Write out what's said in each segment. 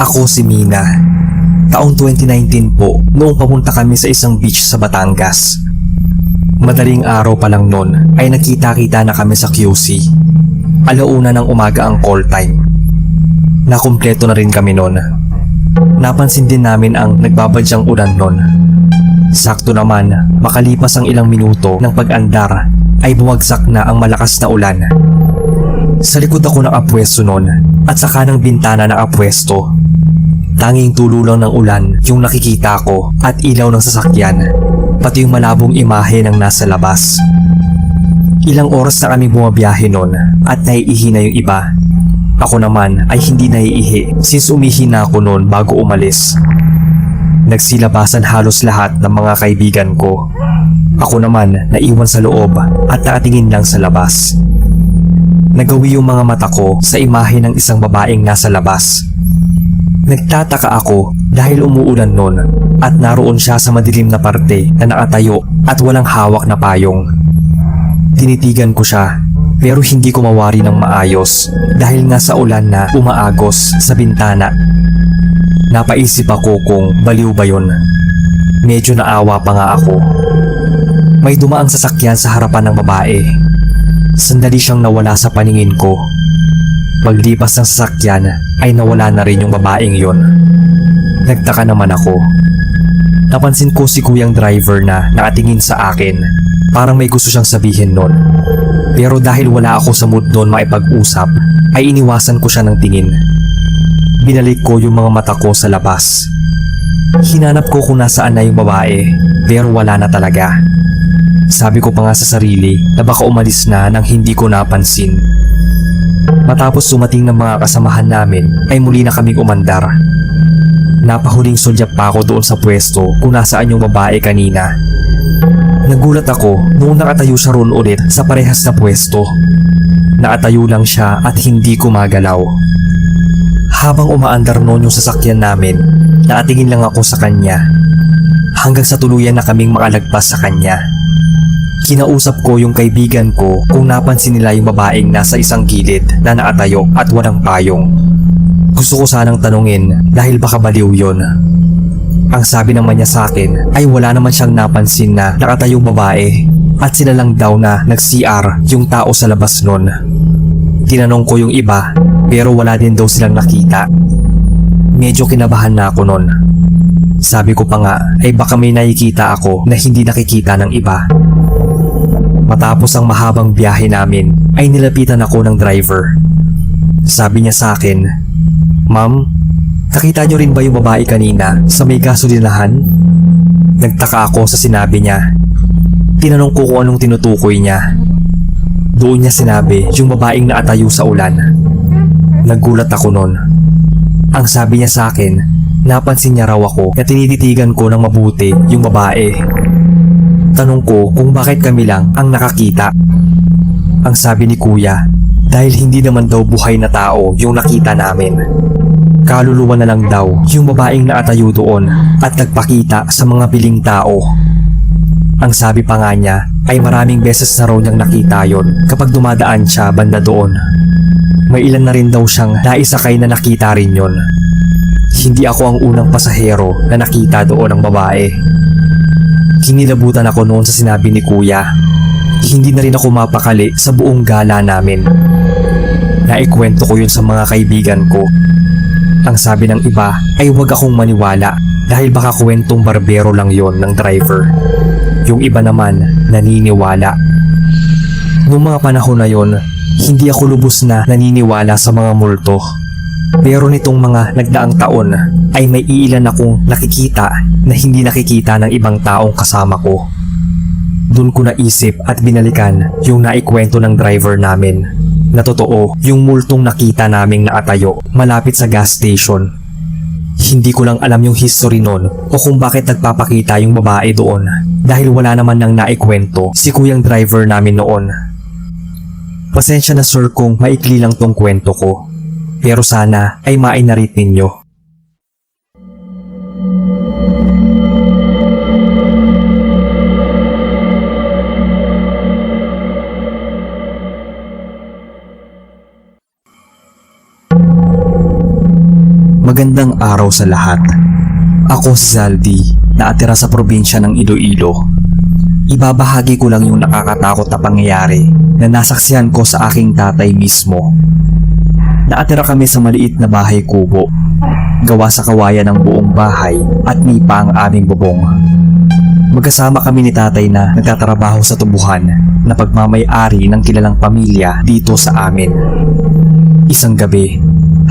Ako si Mina. Taong 2019 po, noong papunta kami sa isang beach sa Batangas. Madaling araw pa lang noon ay nakita-kita na kami sa QC. Alauna ng umaga ang call time. Nakumpleto na rin kami noon. Napansin din namin ang nagbabadyang ulan noon. Sakto naman, makalipas ang ilang minuto ng pag-andar ay bumagsak na ang malakas na ulan. Sa likod ako nakapwesto noon at sa kanang bintana nakapwesto. Tanging tulo lang ng ulan yung nakikita ko at ilaw ng sasakyan, pati yung malabong imahe ng nasa labas. Ilang oras na kami bumabiyahe noon at naiihi na yung iba. Ako naman ay hindi naiihi since umihi na ako noon bago umalis. Nagsilabasan halos lahat ng mga kaibigan ko. Ako naman naiwan sa loob at nakatingin lang sa labas. Nagawi yung mga mata ko sa imahe ng isang babaeng nasa labas. Nagtataka ako dahil umuulan noon at naroon siya sa madilim na parte na nakatayo at walang hawak na payong. Tinitigan ko siya pero hindi ko mawari ng maayos dahil nga sa ulan na umaagos sa bintana. Napaisip ako kung baliw ba yun. Medyo naawa pa nga ako. May dumaang sasakyan sa harapan ng babae. Sandali siyang nawala sa paningin ko. Paglipas ng sasakyan ay nawala na rin yung babaeng yon. Nagtaka naman ako. Napansin ko si kuyang driver na nakatingin sa akin. Parang may gusto siyang sabihin nun. Pero dahil wala ako sa mood nun makipag-usap, ay iniwasan ko siya ng tingin. Binalik ko yung mga mata ko sa labas. Hinanap ko kung nasaan na yung babae, pero wala na talaga. Sabi ko pa nga sa sarili na baka umalis na nang hindi ko napansin. Matapos sumating ng mga kasamahan namin ay muli na kaming umandar. Napahuling sulyap pa ako doon sa pwesto kung nasaan yung babae kanina. Nagulat ako noong nakatayo siya roon ulit sa parehas na pwesto. Nakatayo lang siya at hindi gumagalaw. Habang umaandar noon yung sasakyan namin, nakatingin lang ako sa kanya. Hanggang sa tuluyan na kaming makalagpas sa kanya. Kinausap ko yung kaibigan ko kung napansin nila yung babaeng nasa isang gilid na nakatayo at walang payong. Gusto ko sanang tanungin dahil baka baliw yun. Ang sabi naman niya sa akin ay wala naman siyang napansin na nakatayong babae at sila lang daw na nag-CR yung tao sa labas nun. Tinanong ko yung iba pero wala din daw silang nakita. Medyo kinabahan na ako nun. Sabi ko pa nga ay baka may nakikita ako na hindi nakikita ng iba. Matapos ang mahabang biyahe namin ay nilapitan ako ng driver. Sabi niya sa akin, "Ma'am, nakita niyo rin ba yung babae kanina sa may gasolinahan?" Nagtaka ako sa sinabi niya. Tinanong ko kung anong tinutukoy niya. Doon niya sinabi yung babaeng nakatayo sa ulan. Nagulat ako nun. Ang sabi niya sa akin, napansin niya raw ako na tinititigan ko ng mabuti yung babae. Tanong ko kung bakit kami lang ang nakakita. Ang sabi ni kuya, dahil hindi naman daw buhay na tao yung nakita namin. Kaluluwa na lang daw yung babaeng nakatayo doon at nagpakita sa mga piling tao. Ang sabi pa nga niya ay maraming beses na raw niyang nakita yon kapag dumadaan siya banda doon. May ilan na rin daw siyang naisakay na nakita rin yon. Hindi ako ang unang pasahero na nakita doon ng babae. Kinilabutan ako noon sa sinabi ni kuya. Hindi na rin ako mapakali sa buong gala namin. Naikwento ko yun sa mga kaibigan ko. Ang sabi ng iba ay huwag akong maniwala dahil baka kwentong barbero lang yon ng driver. Yung iba naman naniniwala. Noong mga panahon na yon, hindi ako lubos na naniniwala sa mga multo. Pero nitong mga nagdaang taon ay may iilan akong nakikita na hindi nakikita ng ibang taong kasama ko. Doon ko naisip at binalikan yung naikwento ng driver namin na totoo yung multong nakita naming nakatayo malapit sa gas station. Hindi ko lang alam yung history nun o kung bakit nagpapakita yung babae doon dahil wala naman nang naikwento si kuyang driver namin noon. Pasensya na sir kung maikli lang tong kwento ko. Pero sana ay mainarit ninyo. Magandang araw sa lahat. Ako si Zaldi, naatira sa probinsya ng Iloilo. Ibabahagi ko lang yung nakakatakot na pangyayari na nasaksihan ko sa aking tatay mismo. Naatira kami sa maliit na bahay kubo. Gawa sa kawayan ng buong bahay at nipa ang aming bubong. Magkasama kami ni tatay na nagtatrabaho sa tubuhan na pagmamay-ari ng kilalang pamilya dito sa amin. Isang gabi,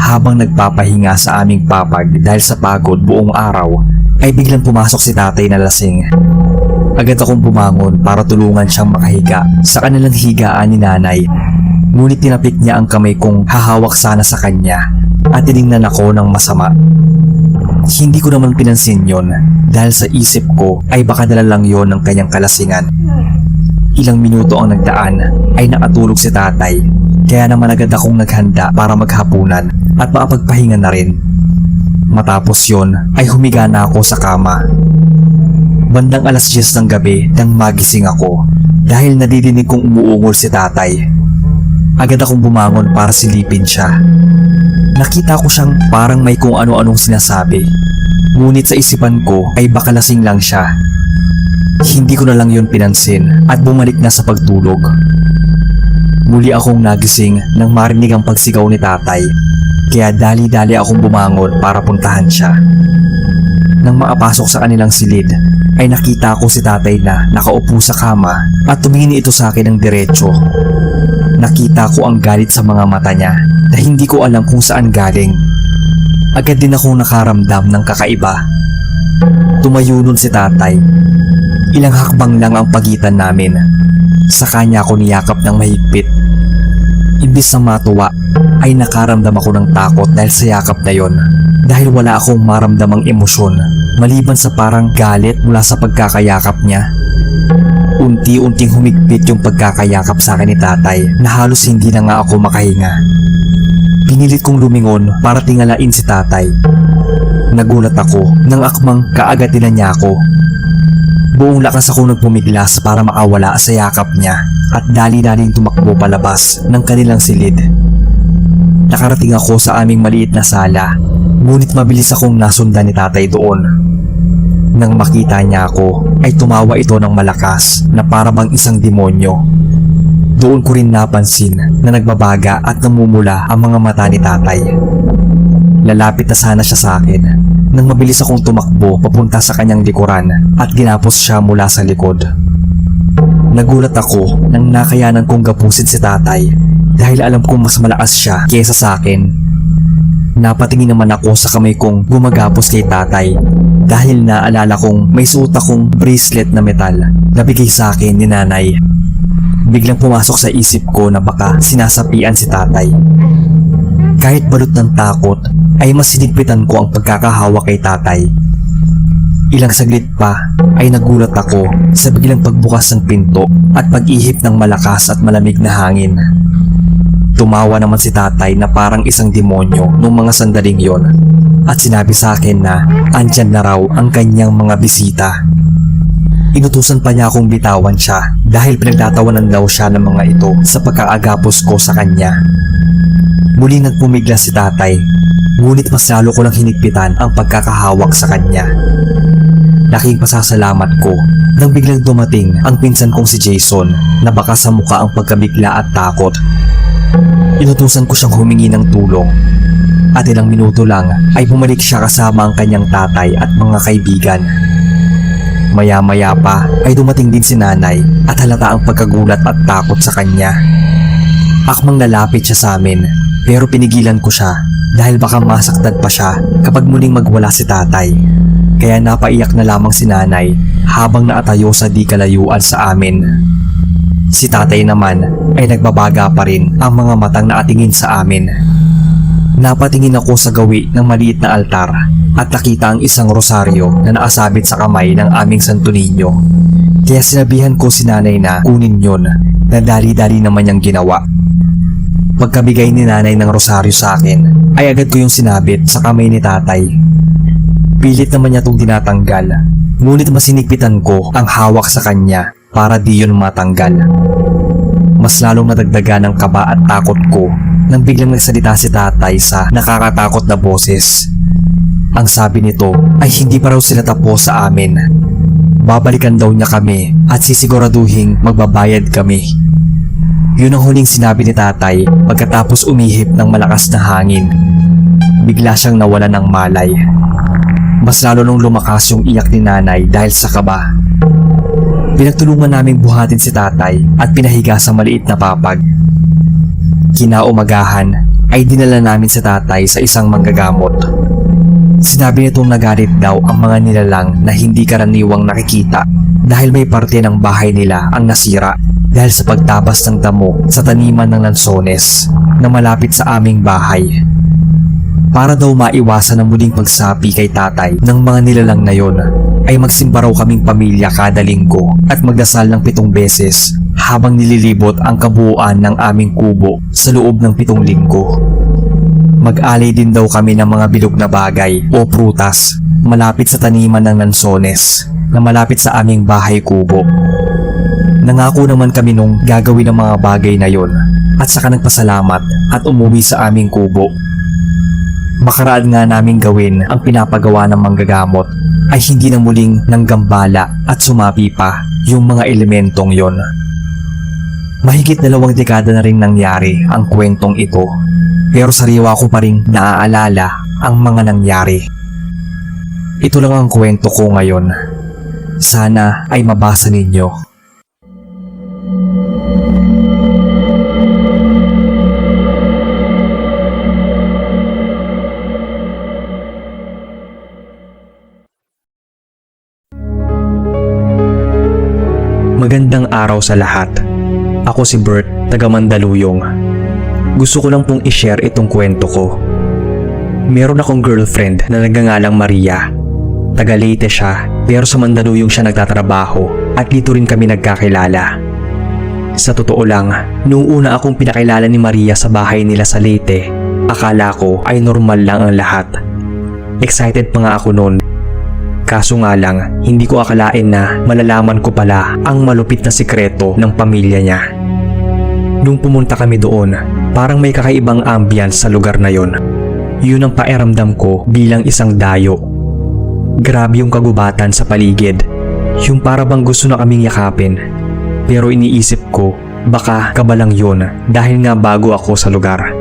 habang nagpapahinga sa aming papag dahil sa pagod buong araw, ay biglang pumasok si tatay na lasing. Agad akong bumangon para tulungan siyang makahiga sa kanilang higaan ni nanay. Ngunit tinapik niya ang kamay kong hahawak sana sa kanya at tiningnan ako ng masama. Hindi ko naman pinansin yon dahil sa isip ko ay baka dala lang yon ng kanyang kalasingan. Ilang minuto ang nagdaan ay nakatulog si tatay, kaya naman agad akong naghanda para maghapunan at makapagpahinga na rin. Matapos yon ay humiga na ako sa kama. Bandang alas 10 ng gabi nang magising ako dahil nadidinig kong umuungol si tatay. Agad akong bumangon para silipin siya. Nakita ko siyang parang may kung ano-anong sinasabi. Ngunit sa isipan ko ay baka lasing lang siya. Hindi ko na lang yon pinansin at bumalik na sa pagtulog. Muli akong nagising nang marinig ang pagsigaw ni tatay, kaya dali-dali akong bumangon para puntahan siya. Nang makapasok sa kanilang silid, ay nakita ko si tatay na nakaupo sa kama at tumingin ito sa akin ng diretso. Nakita ko ang galit sa mga mata niya na hindi ko alam kung saan galing. Agad din akong nakaramdam ng kakaiba. Tumayo nun si tatay. Ilang hakbang lang ang pagitan namin. Sa kanya ako niyakap ng mahigpit. Imbis na matuwa, ay nakaramdam ako ng takot dahil sa yakap na yon. Dahil wala akong maramdamang emosyon maliban sa parang galit mula sa pagkakayakap niya. Unti-unting humigpit yung pagkakayakap sa akin ni tatay na halos hindi na nga ako makahinga. Pinilit kong lumingon para tingalain si tatay. Nagulat ako nang akmang kaagad niya ako. Buong lakas ako nagpumiglas para makawala sa yakap niya at dali-daling tumakbo palabas ng kanilang silid. Nakarating ako sa aming maliit na sala, ngunit mabilis akong nasundan ni tatay doon. Nang makita niya ako ay tumawa ito ng malakas na para bang isang demonyo. Doon ko rin napansin na nagbabaga at namumula ang mga mata ni tatay. Lalapit na sana siya sa akin nang mabilis akong tumakbo papunta sa kanyang likuran at ginapos siya mula sa likod. Nagulat ako nang nakayanan kong gapusin si tatay dahil alam kong mas malakas siya kaysa sa akin. Napatingin naman ako sa kamay kong gumagapos kay tatay dahil naalala kong may suot akong bracelet na metal na bigay sa akin ni nanay. Biglang pumasok sa isip ko na baka sinasapian si tatay. Kahit balot ng takot ay mas sinigpitan ko ang pagkakahawa kay tatay. Ilang saglit pa ay nagulat ako sa biglang pagbukas ng pinto at pag-ihip ng malakas at malamig na hangin. Tumawa naman si tatay na parang isang demonyo nung mga sandaling yon at sinabi sa akin na andyan na raw ang kanyang mga bisita. Inutusan pa niya akong bitawan siya dahil pinagtatawanan daw siya ng mga ito sa pagkaagapos ko sa kanya. Muli nagpumiglas si tatay, ngunit mas lalo ko lang hinigpitan ang pagkakahawak sa kanya. Laking pasasalamat ko nang biglang dumating ang pinsan kong si Jason na baka sa mukha ang pagkabigla at takot. Inutusan ko siyang humingi ng tulong at ilang minuto lang ay bumalik siya kasama ang kanyang tatay at mga kaibigan. Maya-maya pa ay dumating din si nanay at halata ang pagkagulat at takot sa kanya. Akmang lalapit siya sa amin pero pinigilan ko siya dahil baka masaktan pa siya kapag muling magwala si tatay. Kaya napaiyak na lamang si nanay habang naatayo sa di kalayuan sa amin. Si tatay naman ay nagbabaga pa rin ang mga matang nakatingin sa amin. Napatingin ako sa gawi ng maliit na altar at nakita ang isang rosaryo na naasabit sa kamay ng aming Santo Niño. Kaya sinabihan ko si nanay na kunin yon na dali-dali naman niyang ginawa. Pagkabigay ni nanay ng rosaryo sa akin ay agad ko yung sinabit sa kamay ni tatay. Pilit naman niya itong tinatanggal, ngunit mas sinigpitan ko ang hawak sa kanya para di yun matanggal. Mas lalong nadagdagan ng kaba at takot ko nang biglang nagsalita si tatay sa nakakatakot na boses. Ang sabi nito ay hindi pa raw sila tapos sa amin. Babalikan daw niya kami at sisiguraduhing magbabayad kami. Yun ang huling sinabi ni tatay pagkatapos umihip ng malakas na hangin. Bigla siyang nawala ng malay. Mas lalo nung lumakas yung iyak ni nanay dahil sa kaba. Pinagtulungan naming buhatin si tatay at pinahiga sa maliit na papag. Kinaumagahan ay dinala namin si tatay sa isang manggagamot. Sinabi nitong nagalit daw ang mga nilalang na hindi karaniwang nakikita dahil may parte ng bahay nila ang nasira dahil sa pagtabas ng damo sa taniman ng lansones na malapit sa aming bahay. Para daw maiwasan ang muling pagsapi kay tatay ng mga nilalang na yon, ay magsimba raw kaming pamilya kada linggo at magdasal ng 7 beses habang nililibot ang kabuuan ng aming kubo sa loob ng 7 linggo. Mag-alay din daw kami ng mga bilog na bagay o prutas malapit sa taniman ng lansones na malapit sa aming bahay kubo. Nangako naman kami nung gagawin ang mga bagay na yon at saka nagpasalamat at umuwi sa aming kubo. Makaraan nga naming gawin ang pinapagawa ng manggagamot ay hindi na muling nanggambala at sumapi pa yung mga elementong yon. Mahigit 2 dekada na rin nangyari ang kwentong ito, pero sariwa ko pa rin naaalala ang mga nangyari. Ito lang ang kwento ko ngayon. Sana ay mabasa ninyo. Magandang araw sa lahat. Ako si Bert, taga Mandaluyong. Gusto ko lang pong i-share itong kwento ko. Meron akong girlfriend na nagngangalang Maria. Taga Leyte siya, pero sa Mandaluyong siya nagtatrabaho at dito rin kami nagkakilala. Sa totoo lang, noong una akong pinakilala ni Maria sa bahay nila sa Leyte, akala ko ay normal lang ang lahat. Excited pa nga ako noon. Kaso nga lang, hindi ko akalain na malalaman ko pala ang malupit na sikreto ng pamilya niya. Nung pumunta kami doon, parang may kakaibang ambience sa lugar na yon. Yun ang pakiramdam ko bilang isang dayo. Grabe yung kagubatan sa paligid. Yung para bang gusto na kaming yakapin. Pero iniisip ko, baka kabalang yun dahil nga bago ako sa lugar.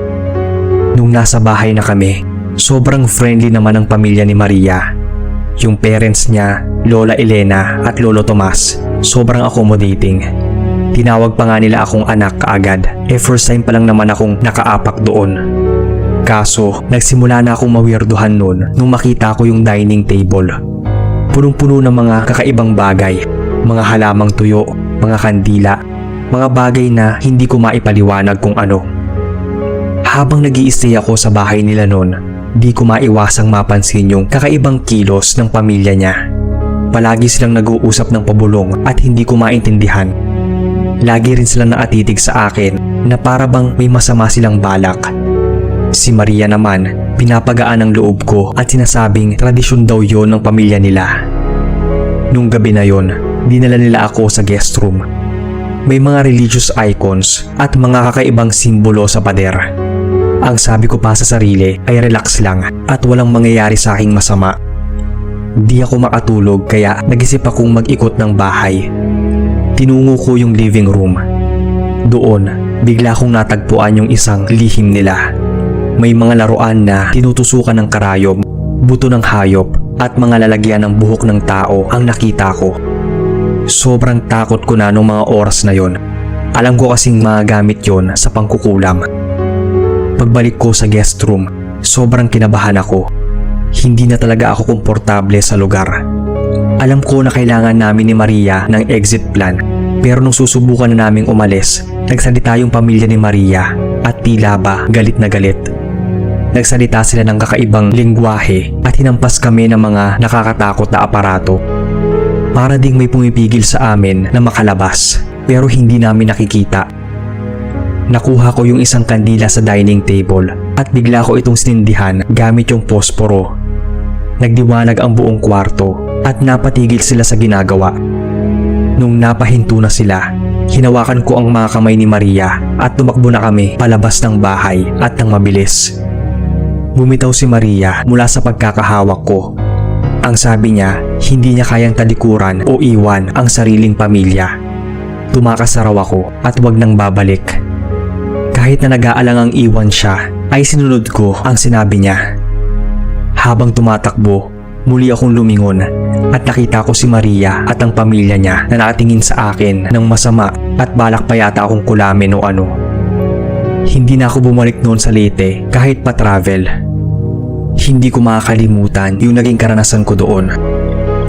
Nung nasa bahay na kami, sobrang friendly naman ang pamilya ni Maria. Yung parents niya, Lola Elena at Lolo Tomas, sobrang accommodating. Tinawag pa nga nila akong anak kaagad, first time pa lang naman akong nakaapak doon. Kaso, nagsimula na akong mawirduhan noon nung makita ko yung dining table. Punong-puno ng mga kakaibang bagay, mga halamang tuyo, mga kandila, mga bagay na hindi ko maipaliwanag kung ano. Habang nag-i-stay ako sa bahay nila noon, di ko maiwasang mapansin yung kakaibang kilos ng pamilya niya. Palagi silang nag-uusap ng pabulong at hindi ko maintindihan. Lagi rin silang naatitig sa akin na para bang may masama silang balak. Si Maria naman, pinapagaan ang loob ko at sinasabing tradisyon daw yon ng pamilya nila. Nung gabi na yon, dinala nila ako sa guest room. May mga religious icons at mga kakaibang simbolo sa pader. Ang sabi ko pa sa sarili ay relax lang at walang mangyayari sa aking masama. Di ako makatulog kaya nag-isip akong mag-ikot ng bahay. Tinungo ko yung living room. Doon, bigla kong natagpuan yung isang lihim nila. May mga laruan na tinutusukan ng karayom, buto ng hayop at mga lalagyan ng buhok ng tao ang nakita ko. Sobrang takot ko na nung mga oras na yon. Alam ko kasing magamit yon sa pangkukulam. Pagbalik ko sa guest room, sobrang kinabahan ako. Hindi na talaga ako komportable sa lugar. Alam ko na kailangan namin ni Maria ng exit plan, pero nung susubukan na naming umalis, nagsalita yung pamilya ni Maria at tila ba galit na galit. Nagsalita sila ng kakaibang lengguwahe at hinampas kami ng mga nakakatakot na aparato. Para ding may pumipigil sa amin na makalabas, pero hindi namin nakikita. Nakuha ko yung isang kandila sa dining table at bigla ko itong sinindihan gamit yung posporo. Nagdiwanag ang buong kwarto at napatigil sila sa ginagawa. Nung napahinto na sila, hinawakan ko ang mga kamay ni Maria at tumakbo na kami palabas ng bahay at nang mabilis. Bumitaw si Maria mula sa pagkakahawak ko. Ang sabi niya, hindi niya kayang talikuran o iwan ang sariling pamilya. Tumakas na raw ako at wag nang babalik. Kahit na nag-aalangang iwan siya, ay sinunod ko ang sinabi niya. Habang tumatakbo, muli akong lumingon at nakita ko si Maria at ang pamilya niya na nakatingin sa akin ng masama at balak pa yata akong kulamin o ano. Hindi na ako bumalik noon sa Leyte kahit pa travel. Hindi ko makakalimutan yung naging karanasan ko doon.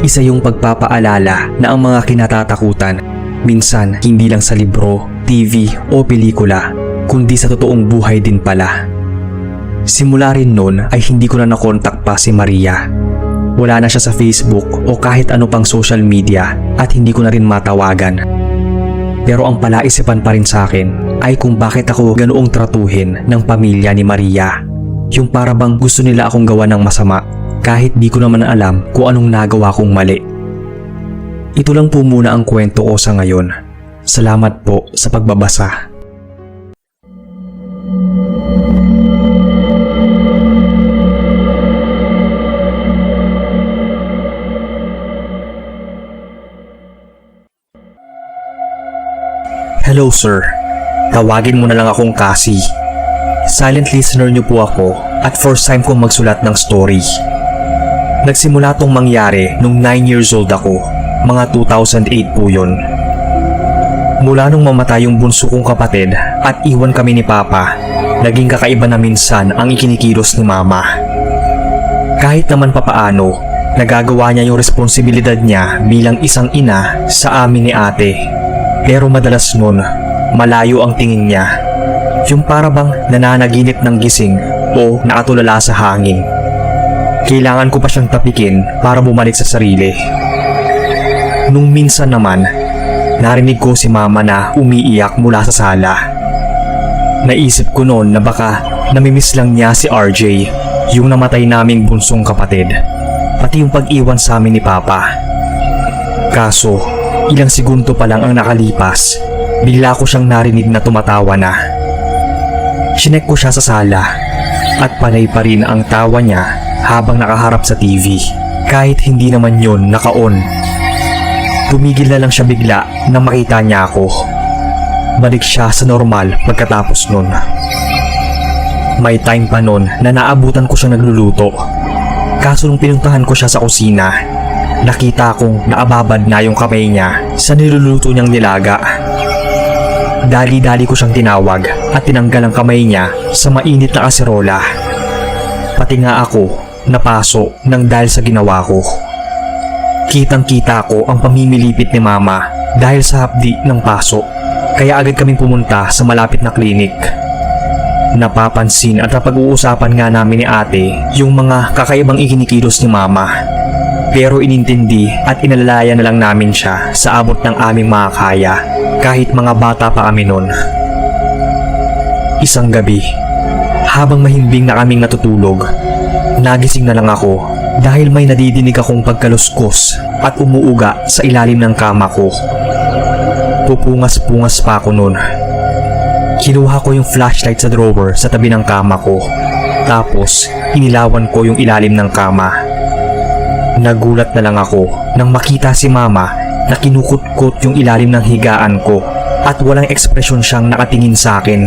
Isa yung pagpapaalala na ang mga kinatatakutan minsan hindi lang sa libro, TV o pelikula, kundi sa totoong buhay din pala. Simula rin noon ay hindi ko na nakontak pa si Maria. Wala na siya sa Facebook o kahit ano pang social media at hindi ko na rin matawagan. Pero ang palaisipan pa rin sa akin ay kung bakit ako ganoong tratuhin ng pamilya ni Maria. Yung para bang gusto nila akong gawa ng masama kahit di ko naman alam kung anong nagawa kong mali. Ito lang po muna ang kwento ko sa ngayon. Salamat po sa pagbabasa. Hello sir, tawagin mo na lang akong Cassie. Silent listener niyo po ako at first time kong magsulat ng story. Nagsimula tong mangyari nung 9 years old ako, mga 2008 po yun. Mula nung mamatay yung bunso kong kapatid at iwan kami ni Papa, naging kakaiba na minsan ang ikinikilos ni Mama. Kahit naman papaano, nagagawa niya yung responsibilidad niya bilang isang ina sa amin ni ate. Pero madalas nun, malayo ang tingin niya. Yung para bang nananaginip ng gising o nakatulala sa hangin. Kailangan ko pa siyang tapikin para bumalik sa sarili. Nung minsan naman, narinig ko si Mama na umiiyak mula sa sala. Naisip ko noon na baka namimiss lang niya si RJ, yung namatay naming bunsong kapatid. Pati yung pag-iwan sa amin ni Papa. Kaso, ilang segundo pa lang ang nakalipas, bigla ko siyang narinig na tumatawa na. Sinek ko siya sa sala at panay pa rin ang tawa niya habang nakaharap sa TV kahit hindi naman yun naka-on. Tumigil na lang siya bigla nang makita niya ako. Balik siya sa normal pagkatapos nun. May time pa nun na naabutan ko siyang nagluluto. Kaso nung pinuntahan ko siya sa kusina, nakita kong naababad na yung kamay niya sa niluluto niyang nilaga. Dali-dali ko siyang tinawag at tinanggal ang kamay niya sa mainit na kaserola. Pati nga ako napaso nang dahil sa ginawa ko. Kitang-kita ko ang pamimilipit ni Mama dahil sa hapdi ng paso, kaya agad kaming pumunta sa malapit na klinik. Napapansin at napag-uusapan nga namin ni ate yung mga kakaibang ikinikilos ni Mama. Pero inintindi at inalalayan na lang namin siya sa abot ng aming makakaya kahit mga bata pa kami noon. Isang gabi, habang mahimbing na kaming natutulog, nagising na lang ako dahil may nadidinig akong pagkaluskos at umuuga sa ilalim ng kama ko. Pupungas-pungas pa ako noon. Kinuha ko yung flashlight sa drawer sa tabi ng kama ko. Tapos, inilawan ko yung ilalim ng kama. Nagulat na lang ako nang makita si Mama na kinukutkot yung ilalim ng higaan ko at walang ekspresyon siyang nakatingin sa akin.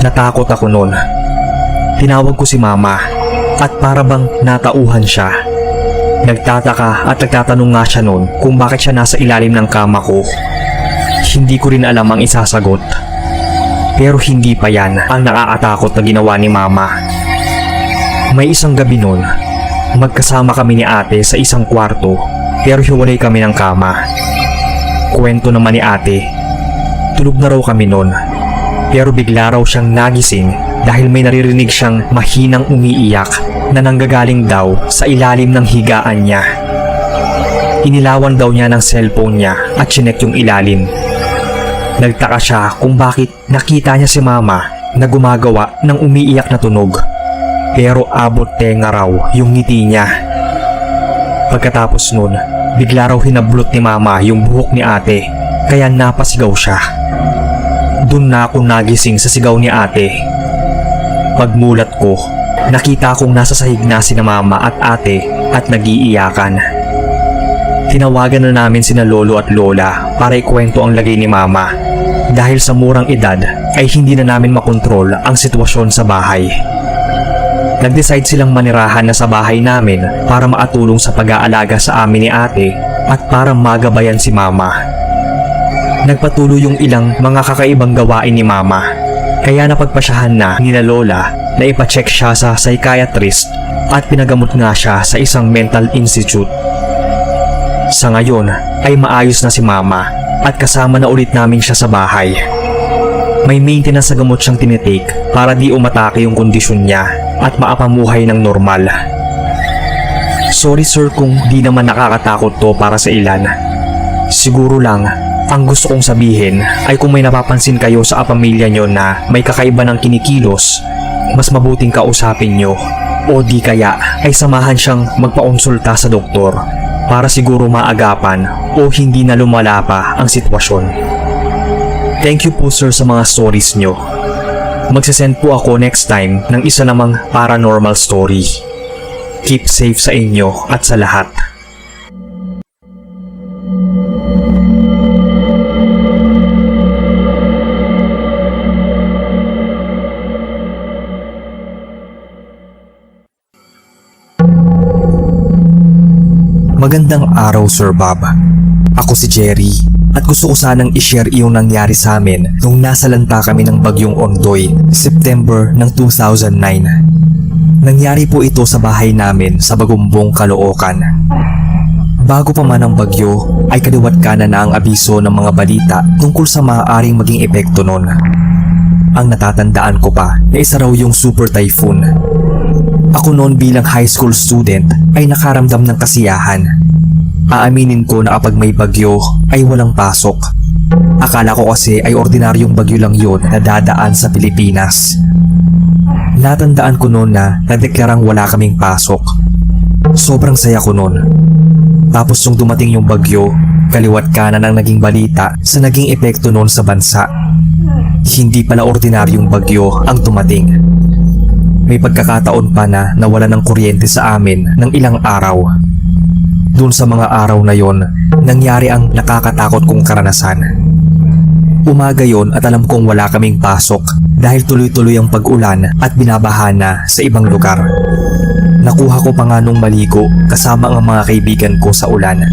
Natakot ako noon. Tinawag ko si Mama at para bang natauhan siya. Nagtataka at nagtatanong nga siya noon kung bakit siya nasa ilalim ng kama ko. Hindi ko rin alam ang isasagot. Pero hindi pa yan ang nakakatakot na ginawa ni Mama. May isang gabi noon, magkasama kami ni ate sa isang kwarto pero hiwalay kami ng kama. Kwento naman ni ate, tulog na raw kami noon pero bigla raw siyang nagising dahil may naririnig siyang mahinang umiiyak na nanggagaling daw sa ilalim ng higaan niya. Inilawan daw niya ng cellphone niya at chinek yung ilalim. Nagtaka siya kung bakit nakita niya si Mama na gumagawa ng umiiyak na tunog. Pero abot tenga raw yung ngiti niya. Pagkatapos nun, bigla raw hinablot ni Mama yung buhok ni ate, kaya napasigaw siya. Doon na ako nagising sa sigaw ni ate. Pagmulat ko, nakita kong nasa sahig na sina mama at ate at nag-iiyakan. Tinawagan na namin sina lolo at lola para ikwento ang lagay ni mama. Dahil sa murang edad ay hindi na namin makontrol ang sitwasyon sa bahay. Nag-decide silang manirahan na sa bahay namin para maatulong sa pag-aalaga sa amin ni ate at para magabayan si mama. Nagpatuloy yung ilang mga kakaibang gawain ni mama, kaya napagpasyahan na nila lola na ipacheck siya sa psychiatrist at pinagamot nga siya sa isang mental institute. Sa ngayon ay maayos na si mama at kasama na ulit namin siya sa bahay. May maintenance sa gamot siyang tinitake para di umatake yung kondisyon niya at maapamuhay ng normal. Sorry sir kung di naman nakakatakot to para sa ilan. Siguro lang, ang gusto kong sabihin ay kung may napapansin kayo sa pamilya nyo na may kakaiba ng kinikilos, mas mabuting kausapin nyo o di kaya ay samahan siyang magpakonsulta sa doktor para siguro maagapan o hindi na lumala pa ang sitwasyon. Thank you po sir sa mga stories nyo. Magsasend po ako next time ng isa namang paranormal story. Keep safe sa inyo at sa lahat. Magandang araw Sir Bob. Ako si Jerry at gusto ko sanang i-share yung nangyari sa amin nung nasalanta kami ng bagyong Ondoy, September ng 2009. Nangyari po ito sa bahay namin sa Bagumbong, Caloocan. Bago pa man ang bagyo ay kaliwat kanan na ang abiso ng mga balita tungkol sa maaaring maging epekto nun. Ang natatandaan ko pa na isa raw yung super typhoon. Ako noon bilang high school student ay nakaramdam ng kasiyahan. Aaminin ko na kapag may bagyo ay walang pasok. Akala ko kasi ay ordinaryong bagyo lang yun na dadaan sa Pilipinas. Natandaan ko noon na nadeklarang wala kaming pasok. Sobrang saya ko noon. Tapos nung dumating yung bagyo, kaliwat kanan ang naging balita sa naging epekto noon sa bansa. Hindi pala ordinaryong bagyo ang dumating. May pagkakataon pa na nawala ng kuryente sa amin ng ilang araw. Doon sa mga araw na yon, nangyari ang nakakatakot kong karanasan. Umaga yon at alam kong wala kaming pasok dahil tuloy-tuloy ang pag-ulan at binabaha na sa ibang lugar. Nakuha ko pa nga nung maligo kasama ang mga kaibigan ko sa ulan.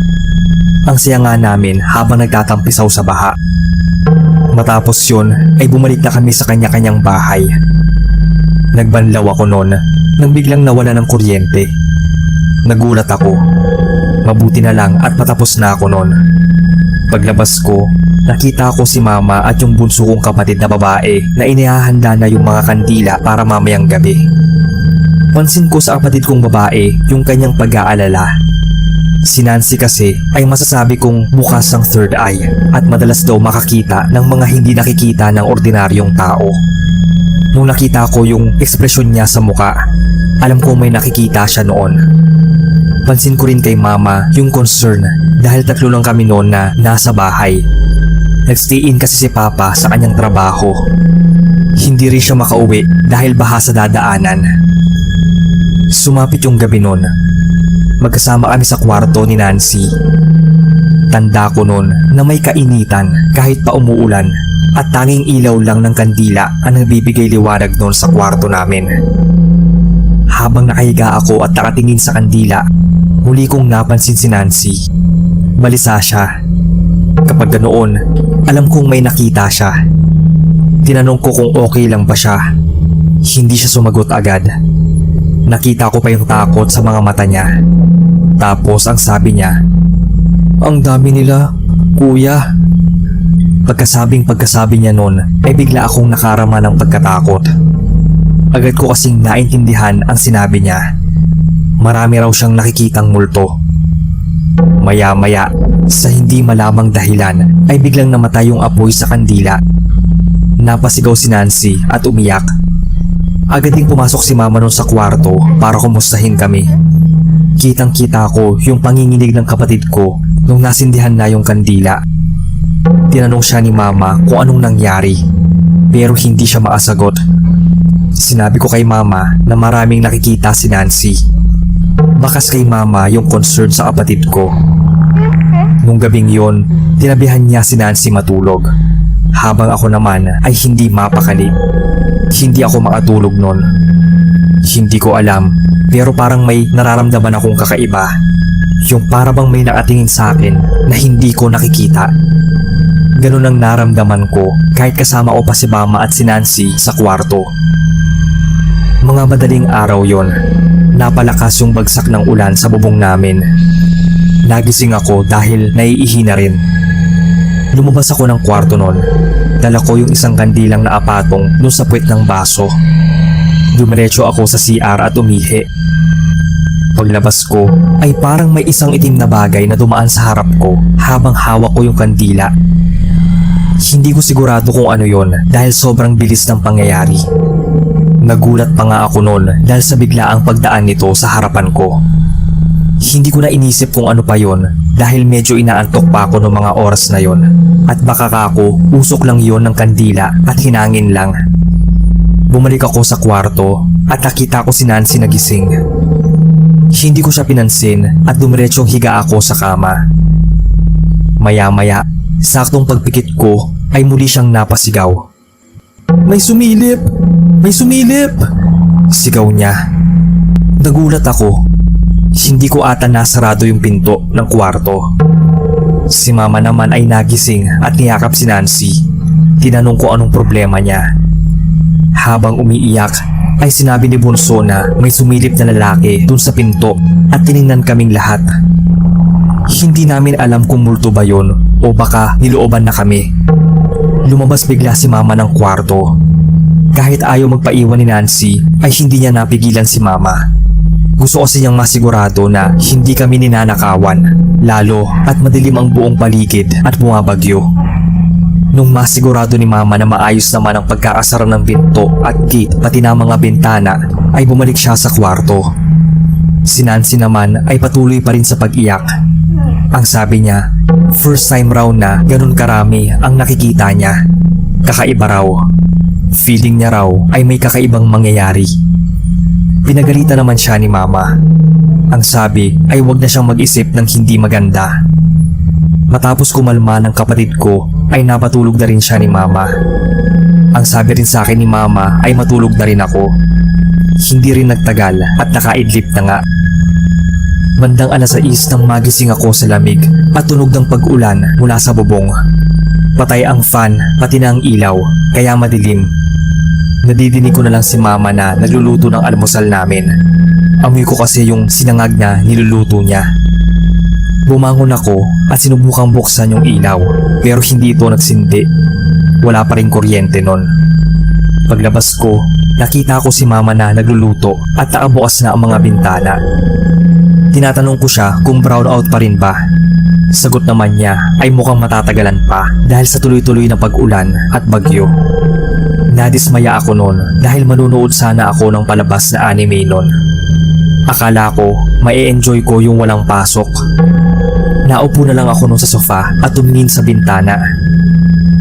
Ang saya nga namin habang nagtatampisaw sa baha. Matapos yon ay bumalik na kami sa kanya-kanyang bahay. Nagbanlaw ako noon nang biglang nawala ng kuryente. Nagulat ako. Mabuti na lang at patapos na ako noon. Paglabas ko, nakita ko si mama at yung bunso kong kapatid na babae na inihahanda na yung mga kandila para mamayang gabi. Pansin ko sa kapatid kong babae yung kanyang pag-aalala. Si Nancy kasi ay masasabi kong bukas ang third eye at madalas daw makakita ng mga hindi nakikita ng ordinaryong tao. Nung nakita ko yung ekspresyon niya sa muka, alam kong may nakikita siya noon. Pansin ko rin kay mama yung concern dahil 3 lang kami noon na nasa bahay. Nagstay in kasi si papa sa kanyang trabaho. Hindi rin siya makauwi dahil baha sa dadaanan. Sumapit yung gabi noon. Magkasama kami sa kwarto ni Nancy. Tanda ko noon na may kainitan kahit pa umuulan at tanging ilaw lang ng kandila ang nagbibigay liwanag noon sa kwarto namin. Habang nakahiga ako at nakatingin sa kandila, muli kong napansin si Nancy. Balisa siya. Kapag ganoon, alam kong may nakita siya. Tinanong ko kung okay lang ba siya. Hindi siya sumagot agad. Nakita ko pa yung takot sa mga mata niya. Tapos ang sabi niya, "Ang dami nila, kuya." Pagkasabing niya noon ay bigla akong nakarama ng pagkatakot. Agad ko kasing naintindihan ang sinabi niya. Marami raw siyang nakikitang multo. Maya-maya, sa hindi malamang dahilan ay biglang namatay yung apoy sa kandila. Napasigaw si Nancy at umiyak. Agad ding pumasok si mama noon sa kwarto para kumustahin kami. Kitang-kita ko yung panginginig ng kapatid ko nung nasindihan na yung kandila. Tinanong siya ni mama kung anong nangyari, pero hindi siya makasagot. Sinabi ko kay mama na maraming nakikita si Nancy. Bakas kay mama yung concern sa kapatid ko. Nung gabing yon, tinabihan niya si Nancy matulog. Habang ako naman ay hindi mapakali. Hindi ako makatulog nun. Hindi ko alam, pero parang may nararamdaman akong kakaiba. Yung parang may nakatingin sa akin na hindi ko nakikita. Ganun ang naramdaman ko kahit kasama ko pa si mama at si Nancy sa kwarto. Mga madaling araw yon, napalakas yung bagsak ng ulan sa bubong namin. Nagising ako dahil naiihi na rin. Lumabas ako ng kwarto nun. Dala ko yung isang kandilang na apatong dun sa puwet ng baso. Dumiretso ako sa CR at umihi. Paglabas ko ay parang may isang itim na bagay na dumaan sa harap ko habang hawak ko yung kandila. Hindi ko sigurado kung ano yon dahil sobrang bilis ng pangyayari. Nagulat pa nga ako noon dahil sa biglaang pagdaan nito sa harapan ko. Hindi ko na inisip kung ano pa yon dahil medyo inaantok pa ako noong mga oras na yon at baka ako usok lang yon ng kandila at hinangin lang. Bumalik ako sa kwarto at nakita ko si Nancy nagising. Hindi ko siya pinansin at dumiretsyong higa ako sa kama. Maya-maya, saktong pagpikit ko ay muli siyang napasigaw. "May sumilip! May sumilip!" Sigaw niya. Nagulat ako. Hindi ko ata nasarado yung pinto ng kwarto. Si mama naman ay nagising at niyakap si Nancy. Tinanong ko anong problema niya. Habang umiiyak ay sinabi ni Bunso na may sumilip na lalaki dun sa pinto at tiningnan kaming lahat. Hindi namin alam kung multo ba yon o baka nilooban na kami. Lumabas bigla si mama ng kwarto. Kahit ayaw magpaiwan ni Nancy ay hindi niya napigilan si mama. Gusto kasi niyang masigurado na hindi kami ninanakawan, lalo at madilim ang buong paligid at bumabagyo. Nung masigurado ni mama na maayos naman ang pagkakasara ng pinto at gate pati na mga bintana, ay bumalik siya sa kwarto. Si Nancy naman ay patuloy pa rin sa pag-iyak. Ang sabi niya, first time raw na ganun karami ang nakikita niya. Kakaiba raw. Feeling niya raw ay may kakaibang mangyayari. Pinagalitan naman siya ni mama. Ang sabi ay wag na siyang mag-isip ng hindi maganda. Matapos kumalma ng kapatid ko ay napatulog na rin siya ni mama. Ang sabi rin sa akin ni mama ay matulog na rin ako. Hindi rin nagtagal at nakaidlip na nga. Bandang 6:00 nang magising ako sa lamig at tunog ng pag-ulan mula sa bubong. Patay ang fan pati na ang ilaw kaya madilim. Nadidinig ko na lang si mama na nagluluto ng almusal namin. Amoy ko kasi yung sinangag na niluluto niya. Bumangon ako at sinubukang buksan yung ilaw pero hindi ito nagsindi. Wala pa rin kuryente nun. Paglabas ko, nakita ko si mama na nagluluto at nakabukas na ang mga bintana. Tinatanong ko siya kung brown out pa rin ba. Sagot naman niya ay mukhang matatagalan pa dahil sa tuloy-tuloy na pag-ulan at bagyo. Nadismaya ako noon dahil manunood sana ako ng palabas na anime noon. Akala ko mai-enjoy ko yung walang pasok. Naupo na lang ako noon sa sofa at tumingin sa bintana.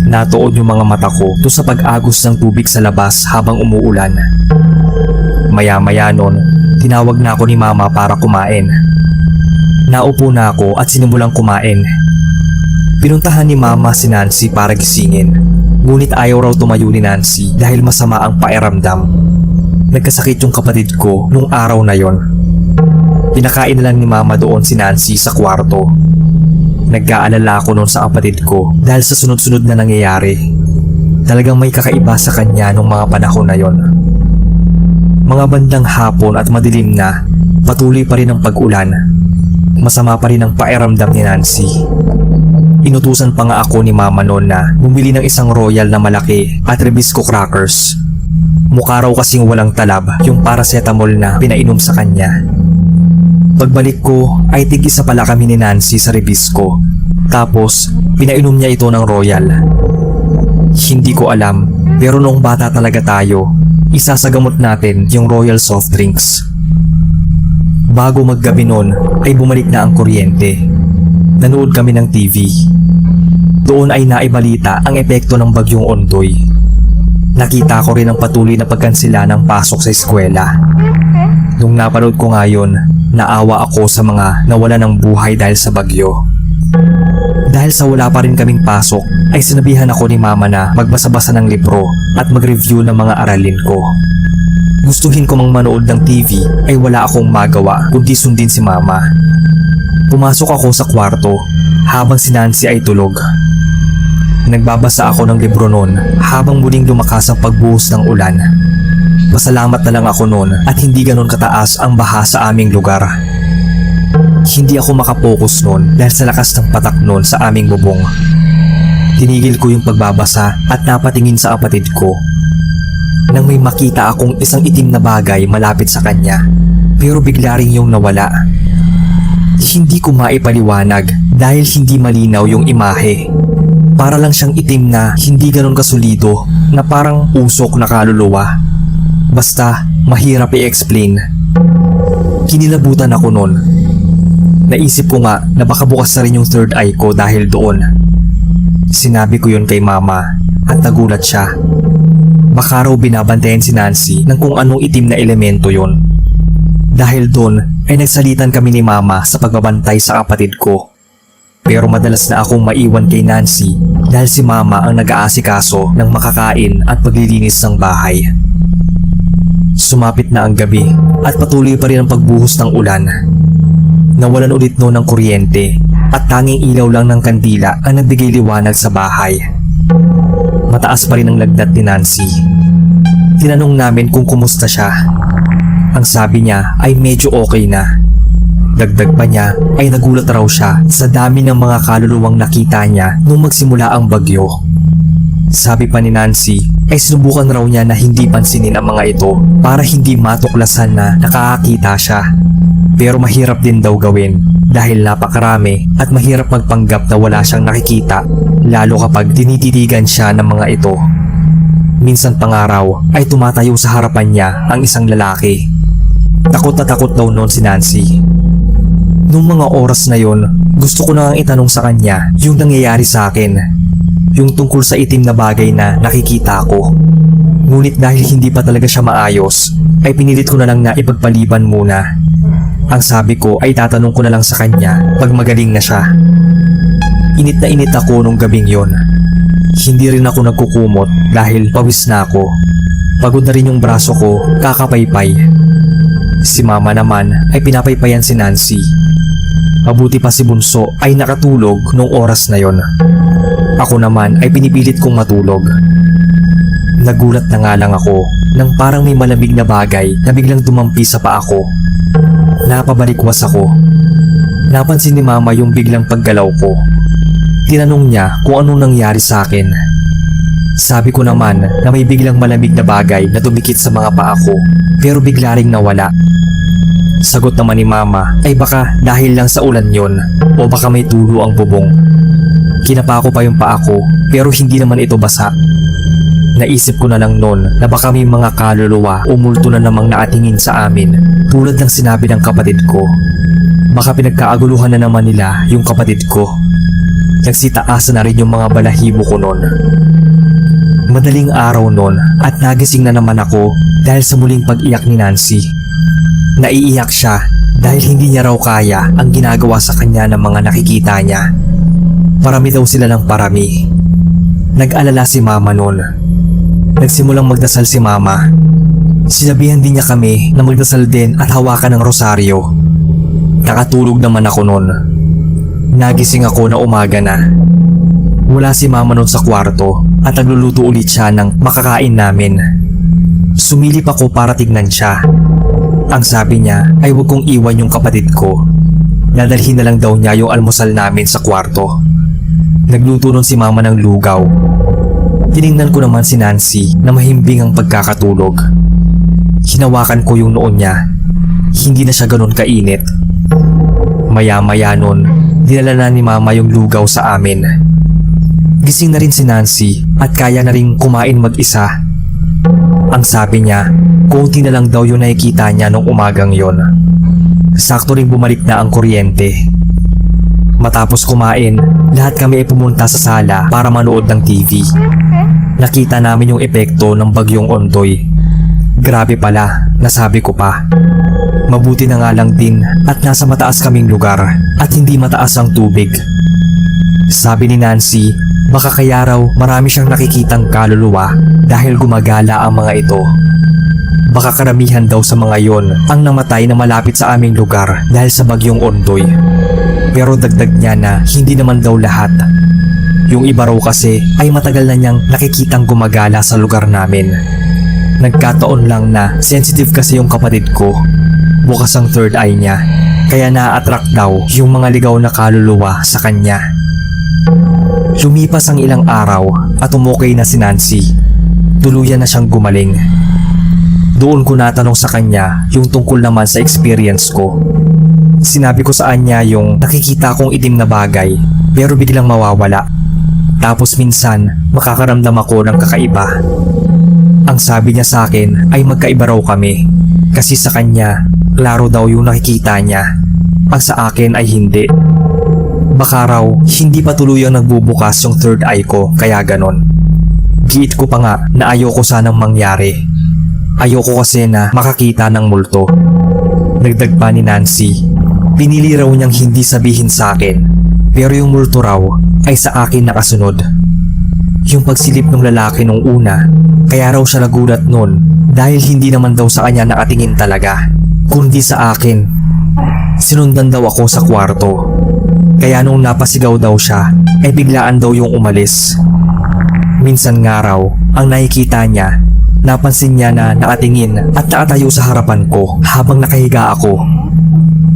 Natuon yung mga mata ko doon sa pag-agos ng tubig sa labas habang umuulan. Maya-maya noon, tinawag na ako ni mama para kumain. Naupo na ako at sinimulang kumain. Pinuntahan ni mama si Nancy para gisingin. Ngunit ayaw raw tumayo ni Nancy dahil masama ang pakiramdam. Nagkasakit yung kapatid ko nung araw na yon. Pinakain na lang ni mama doon si Nancy sa kwarto. Nagkaalala ako noon sa kapatid ko dahil sa sunod-sunod na nangyayari. Talagang may kakaiba sa kanya nung mga panahon na yon. Mga bandang hapon at madilim na, patuloy pa rin ang pag-ulan. Masama pa rin ang pakiramdam ni Nancy. Inutusan pa nga ako ni mama noon na bumili ng isang royal na malaki at Rebisco crackers. Mukha raw kasing walang talab yung paracetamol na pinainom sa kanya. Pagbalik ko ay tig-isa pala kami ni Nancy sa Rebisco. Tapos pinainom niya ito ng royal. Hindi ko alam pero noong bata talaga tayo, isasagamot natin yung royal soft drinks. Bago maggabi noon ay bumalik na ang kuryente. Nanood kami ng TV. Doon ay naibalita ang epekto ng bagyong Ondoy. Nakita ko rin ang patuloy na pagkansela ng pasok sa eskwela. Nung napanood ko nga yun, naawa ako sa mga nawala ng buhay dahil sa bagyo. Dahil sa wala pa rin kaming pasok, ay sinabihan ako ni mama na magbasa-basa ng libro at mag-review ng mga aralin ko. Gustuhin ko mang manood ng TV ay wala akong magawa kundi sundin si mama. Pumasok ako sa kwarto habang si Nancy ay tulog. Nagbabasa ako ng libro noon habang muling lumakas ang pagbuhos ng ulan. Pasalamat na lang ako noon at hindi ganon kataas ang baha sa aming lugar. Hindi ako makapokus noon dahil sa lakas ng patak noon sa aming bubong. Tinigil ko yung pagbabasa at napatingin sa kapatid ko. Nang may makita akong isang itim na bagay malapit sa kanya, pero bigla rin yung nawala. Hindi ko maipaliwanag dahil hindi malinaw yung imahe. Para lang siyang itim na hindi ganon kasulido na parang usok na kaluluwa. Basta mahirap i-explain. Kinilabutan ako noon. Naisip ko nga na baka bukas na rin yung third eye ko dahil doon. Sinabi ko yun kay mama at nagulat siya. Baka raw binabantayan si Nancy ng kung anong itim na elemento yon. Dahil doon ay nagsalitan kami ni mama sa pagbabantay sa kapatid ko. Pero madalas na akong maiwan kay Nancy dahil si mama ang nag-aasikaso ng makakain at paglilinis ng bahay. Sumapit na ang gabi at patuloy pa rin ang pagbuhos ng ulan. Nawalan ulit noon ng kuryente at tanging ilaw lang ng kandila ang nagbigay liwanag sa bahay. Mataas pa rin ang lagnat ni Nancy. Tinanong namin kung kumusta siya. Ang sabi niya ay medyo okay na. Dagdag pa niya ay nagulat raw siya sa dami ng mga kaluluwang nakita niya nung magsimula ang bagyo. Sabi pa ni Nancy ay sinubukan raw niya na hindi pansinin ang mga ito para hindi matuklasan na nakakakita siya. Pero mahirap din daw gawin dahil napakarami at mahirap magpanggap na wala siyang nakikita lalo kapag tinititigan siya ng mga ito. Minsan pa nga raw ay tumatayo sa harapan niya ang isang lalaki. Takot na takot daw noon si Nancy. Nung mga oras na yon, gusto ko na itanong sa kanya yung nangyayari sa akin. Yung tungkol sa itim na bagay na nakikita ko. Ngunit dahil hindi pa talaga siya maayos, ay pinilit ko na lang na ipagpaliban muna. Ang sabi ko ay tatanong ko na lang sa kanya pag magaling na siya. Init na init ako nung gabing yon. Hindi rin ako nagkukumot dahil pawis na ako. Pagod na rin yung braso ko, kakapaypay. Si mama naman ay pinapaypayan si Nancy. Mabuti pa si Bunso ay nakatulog nung oras na yon. Ako naman ay pinipilit kong matulog. Nagulat na nga lang ako nang parang may malamig na bagay na biglang dumampi sa paa ko. Napabalikwas ako. Napansin ni mama yung biglang paggalaw ko. Tinanong niya kung anong nangyari sa akin. Sabi ko naman na may biglang malamig na bagay na dumikit sa mga paa ko pero bigla ring nawala. Sagot naman ni mama ay baka dahil lang sa ulan yon o baka may tulo ang bubong. Kinapa ko pa yung paa ko pero hindi naman ito basa. Naisip ko na lang noon na baka may mga kaluluwa o multo na namang nakatingin sa amin tulad ng sinabi ng kapatid ko. Baka pinagkaaguluhan na naman nila yung kapatid ko. Nagsitaasa na rin yung mga balahibo ko noon. Madaling araw noon at nagising na naman ako dahil sa muling pag-iyak ni Nancy. Naiiyak siya dahil hindi niya raw kaya ang ginagawa sa kanya ng mga nakikita niya. Parami daw sila ng parami. Nag-alala si mama noon. Nagsimulang magdasal si mama. Sinabihan din niya kami na magdasal din at hawakan ng rosaryo. Nakatulog naman ako noon. Nagising ako na umaga na. Wala si mama noon sa kwarto at nagluluto ulit siya ng makakain namin. Sumilip ako para tignan siya. Ang sabi niya ay huwag kong iwan yung kapatid ko. Dadalhin na lang daw niya yung almusal namin sa kwarto. Nagluto nun si mama ng lugaw. Tiningnan ko naman si Nancy na mahimbing ang pagkakatulog. Hinawakan ko yung noon niya. Hindi na siya ganun kainit. Maya-maya nun, dinala na ni mama yung lugaw sa amin. Gising na rin si Nancy at kaya na rin kumain mag-isa. Ang sabi niya, konti na lang daw yung nakikita niya nung umagang yon. Sakto rin bumalik na ang kuryente. Matapos kumain, lahat kami ay pumunta sa sala para manood ng TV. Nakita namin yung epekto ng bagyong Ondoy. Grabe pala, nasabi ko pa. Mabuti na nga lang din at nasa mataas kaming lugar at hindi mataas ang tubig. Sabi ni Nancy, baka kaya raw marami siyang nakikitang kaluluwa dahil gumagala ang mga ito. Baka karamihan daw sa mga yon ang namatay na malapit sa aming lugar dahil sa bagyong Ondoy. Pero dagdag niya na hindi naman daw lahat. Yung iba raw kasi ay matagal na niyang nakikitang gumagala sa lugar namin. Nagkataon lang na sensitive kasi yung kapatid ko. Bukas ang third eye niya, kaya na-attract daw yung mga ligaw na kaluluwa sa kanya. Lumipas ang ilang araw at umukay na si Nancy. Tuluyan na siyang gumaling. Doon ko natanong sa kanya yung tungkol naman sa experience ko. Sinabi ko sa kanya yung nakikita kong itim na bagay pero biglang mawawala. Tapos minsan makakaramdam ako ng kakaiba. Ang sabi niya sa akin ay magkaiba raw kami kasi sa kanya klaro daw yung nakikita niya. Ang sa akin ay hindi. Baka raw hindi pa tuluyang nagbubukas yung third eye ko kaya ganon. Giit ko pa nga na ayoko sanang mangyari. Ayoko kasi na makakita ng multo. Nagdag pa ni Nancy. Pinili raw niyang hindi sabihin sa akin, pero yung multo raw ay sa akin nakasunod. Yung pagsilip ng lalaki nung una, kaya raw siya nagulat nun dahil hindi naman daw sa kanya nakatingin talaga, kundi sa akin. Sinundan daw ako sa kwarto. Kaya nung napasigaw daw siya, ay biglaan daw yung umalis. Minsan nga raw, ang nakikita niya, napansin niya na nakatingin at nakatayo sa harapan ko habang nakahiga ako.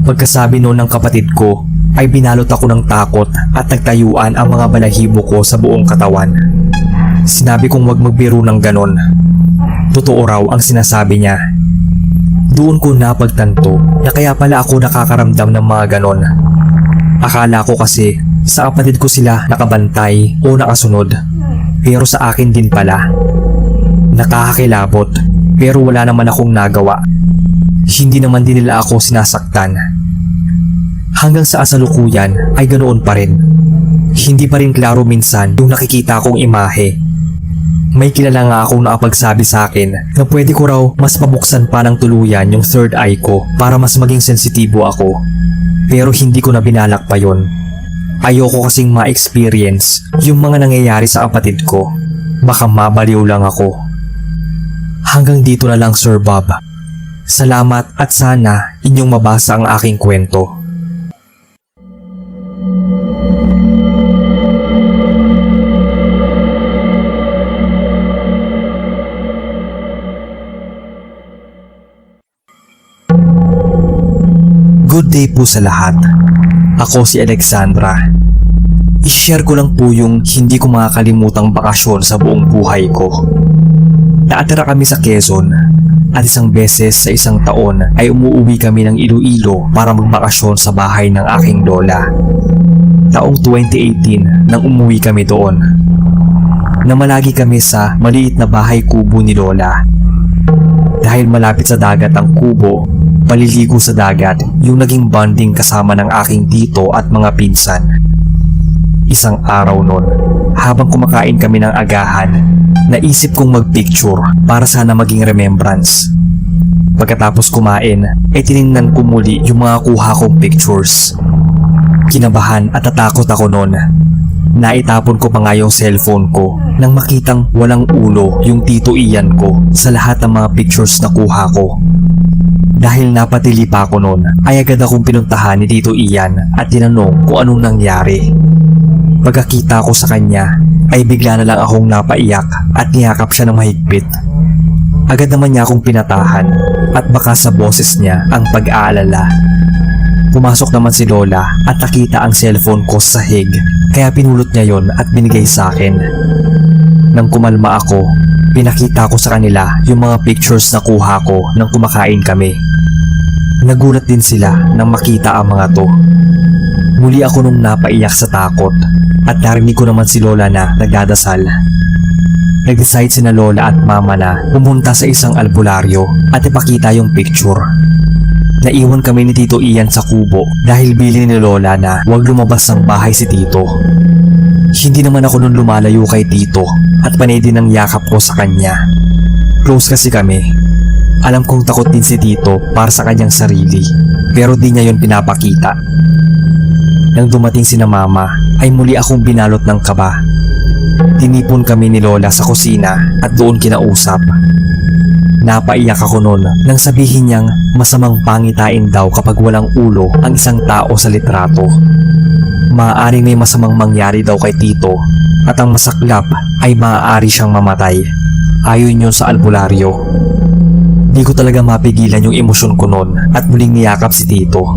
Pagkasabi noon ng kapatid ko, ay binalot ako ng takot at nagtayuan ang mga balahibo ko sa buong katawan. Sinabi kong wag magbiro ng ganon. Totoo raw ang sinasabi niya. Doon ko napagtanto na kaya pala ako nakakaramdam ng mga ganon. Akala ko kasi sa kapatid ko sila nakabantay o nakasunod, pero sa akin din pala. Nakakakilabot pero wala naman akong nagawa. Hindi naman din nila ako sinasaktan. Hanggang sa kasalukuyan ay ganoon pa rin. Hindi pa rin klaro minsan yung nakikita kong imahe. May kilala nga akong nakapagsabi sa akin na pwede ko raw mas pabuksan pa ng tuluyan yung third eye ko para mas maging sensitibo ako. Pero hindi ko na binalak pa yon. Ayoko kasing ma-experience yung mga nangyayari sa kapatid ko. Baka mabaliw lang ako. Hanggang dito na lang, Sir Bob. Salamat at sana inyong mabasa ang aking kwento. Good day po sa lahat. Ako si Alexandra. I-share ko lang po yung hindi ko makakalimutang bakasyon sa buong buhay ko. Nakatira kami sa Quezon at isang beses sa isang taon ay umuwi kami ng Iloilo para magbakasyon sa bahay ng aking lola. Taong 2018 nang umuwi kami doon. Namalagi kami sa maliit na bahay kubo ni lola. Dahil malapit sa dagat ang kubo, paliligo sa dagat yung naging bonding kasama ng aking tito at mga pinsan. Isang araw nun, habang kumakain kami ng agahan, naisip kong magpicture para sana maging remembrance. Pagkatapos kumain, ay tiningnan ko muli yung mga kuha kong pictures. Kinabahan at natakot ako nun. Naitapon ko pa nga yung cellphone ko nang makitang walang ulo yung Tito Ian ko sa lahat ng mga pictures na kuha ko. Dahil napatili pa ako noon, ay agad akong pinuntahan ni Tito Ian at tinanong kung anong nangyari. Pagkakita ko sa kanya, ay bigla na lang akong napaiyak at niyakap siya ng mahigpit. Agad naman niya akong pinatahan at baka sa boses niya ang pag-aalala. Pumasok naman si Lola at nakita ang cellphone ko sa sahig, kaya pinulot niya yon at binigay sa akin. Nang kumalma ako, pinakita ko sa kanila yung mga pictures na kuha ko nang kumakain kami. Nagulat din sila nang makita ang mga to. Muli ako nung napaiyak sa takot at narinig ko naman si Lola na nagdadasal. Nag-decide sina Lola at Mama na pumunta sa isang albularyo at ipakita yung picture. Naiwan kami ni Tito Ian sa kubo dahil bilin ni Lola na huwag lumabas ng bahay si Tito. Hindi naman ako nun lumalayo kay Tito at panay din ang yakap ko sa kanya. Close kasi kami. Alam kong takot din si Tito para sa kanyang sarili pero di niya yun pinapakita. Nang dumating sina Mama ay muli akong binalot ng kaba. Tinipon kami ni Lola sa kusina at doon kinausap. Napaiyak ako noon nang sabihin niyang masamang pangitain daw kapag walang ulo ang isang tao sa litrato. Maaaring may masamang mangyari daw kay Tito at ang masaklap ay maaari siyang mamatay. Ayon yun sa albularyo. Di ko talaga mapigilan yung emosyon ko noon at muling niyakap si Tito.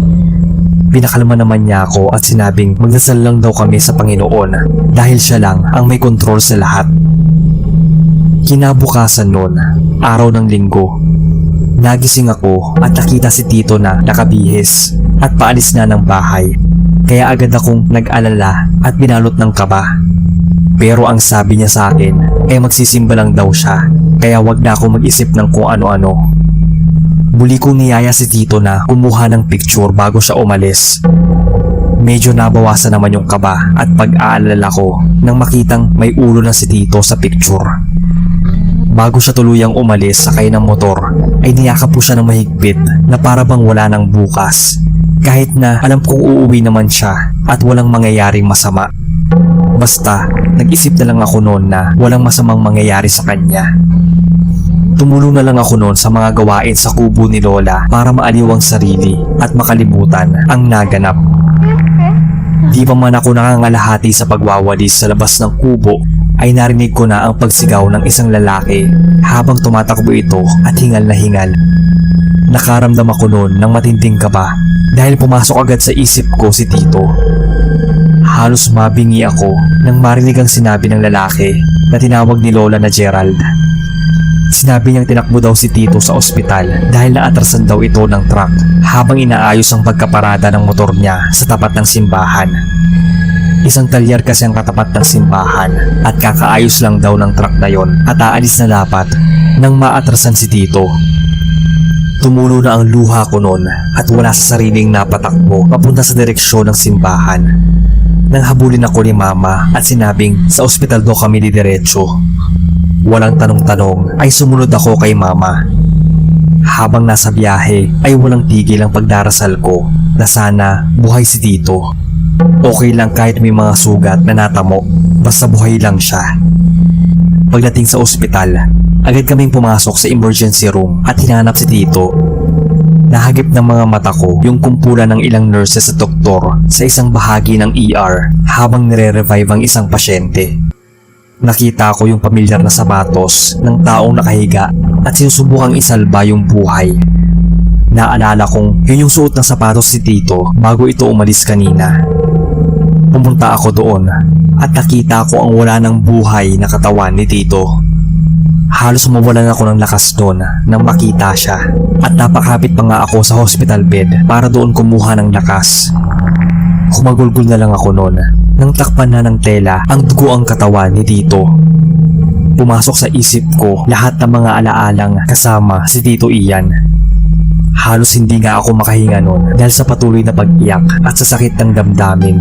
Pinakalma naman niya ako at sinabing magdasal lang daw kami sa Panginoon dahil siya lang ang may kontrol sa lahat. Kinabukasan noon, araw ng linggo, nagising ako at nakita si Tito na nakabihis at paalis na ng bahay. Kaya agad akong nag-alala at binalot ng kaba. Pero ang sabi niya sa akin ay magsisimba lang daw siya kaya wag na ako mag-isip ng kung ano-ano. Muli kong niyaya si Tito na kumuha ng picture bago siya umalis. Medyo nabawasan naman yung kaba at pag-aalala ko nang makitang may ulo na si Tito sa picture. Bago siya tuluyang umalis sakay ng motor ay niyakap ko siya ng mahigpit na para bang wala nang bukas. Kahit na alam kong uuwi naman siya at walang mangyayaring masama. Basta nag-isip na lang ako noon na walang masamang mangyayari sa kanya. Tumulong na lang ako noon sa mga gawain sa kubo ni Lola para maaliw ang sarili at makalimutan ang naganap. Di pa man ako nakangalahati sa pagwawalis sa labas ng kubo ay narinig ko na ang pagsigaw ng isang lalaki habang tumatakbo ito at hingal na hingal. Nakaramdam ako noon ng matinding kaba dahil pumasok agad sa isip ko si Tito. Halos mabingi ako nang marinig ang sinabi ng lalaki na tinawag ni Lola na Gerald. Sinabi niyang tinakbo daw si Tito sa ospital dahil naatrasan daw ito ng truck habang inaayos ang pagkaparada ng motor niya sa tapat ng simbahan. Isang talyer kasi ang katapat ng simbahan at kakaayos lang daw ng truck na yon at aalis na dapat nang maatrasan si Tito. Tumulo na ang luha ko noon at wala sa sariling napatakbo papunta sa direksyon ng simbahan. Nang habulin ako ni Mama at sinabing sa ospital daw kami didiretso. Walang tanong-tanong ay sumunod ako kay Mama. Habang nasa biyahe ay walang tigil ang pagdarasal ko na sana buhay si Tito. Okay lang kahit may mga sugat na natamo, basta buhay lang siya. Pagdating sa ospital, agad kaming pumasok sa emergency room at hinanap si Tito. Nahagip ng mga mata ko yung kumpulan ng ilang nurses at doktor sa isang bahagi ng ER habang nire-revive ang isang pasyente. Nakita ko yung pamilyar na sapatos ng taong nakahiga at sinusubukang isalba yung buhay. Naalala kong yun yung suot ng sapatos si Tito bago ito umalis kanina. Pumunta ako doon at nakita ko ang wala ng buhay na katawan ni Tito. Halos mawalan ako ng lakas doon nang makita siya at napakapit pa nga ako sa hospital bed para doon kumuha ng lakas. Humagulgol na lang ako noon nang takpan na ng tela ang dugo ang katawan ni Tito. Pumasok sa isip ko lahat ng mga alaalang kasama si Tito Ian. Halos hindi nga ako makahinga noon dahil sa patuloy na pag-iyak at sa sakit ng damdamin.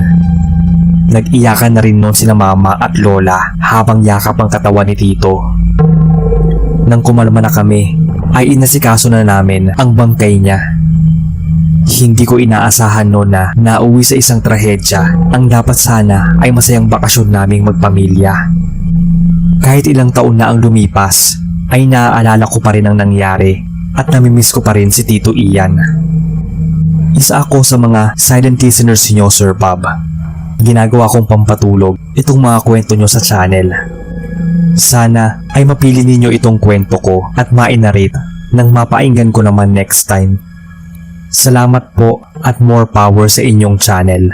Nag-iyakan na rin noon sina Mama at Lola habang yakap ang katawan ni Tito. Nang kumalma na kami ay inasikaso na namin ang bangkay niya. Hindi ko inaasahan noon na nauwi sa isang trahedya ang dapat sana ay masayang bakasyon naming magpamilya. Kahit ilang taon na ang lumipas ay naaalala ko pa rin ang nangyari at namimiss ko pa rin si Tito Ian. Isa ako sa mga silent listeners niyo, Sir Bob. Ginagawa kong pampatulog itong mga kwento nyo sa channel. Sana ay mapili ninyo itong kwento ko at ma-narrate nang mapainggan ko naman next time. Salamat po at more power sa inyong channel.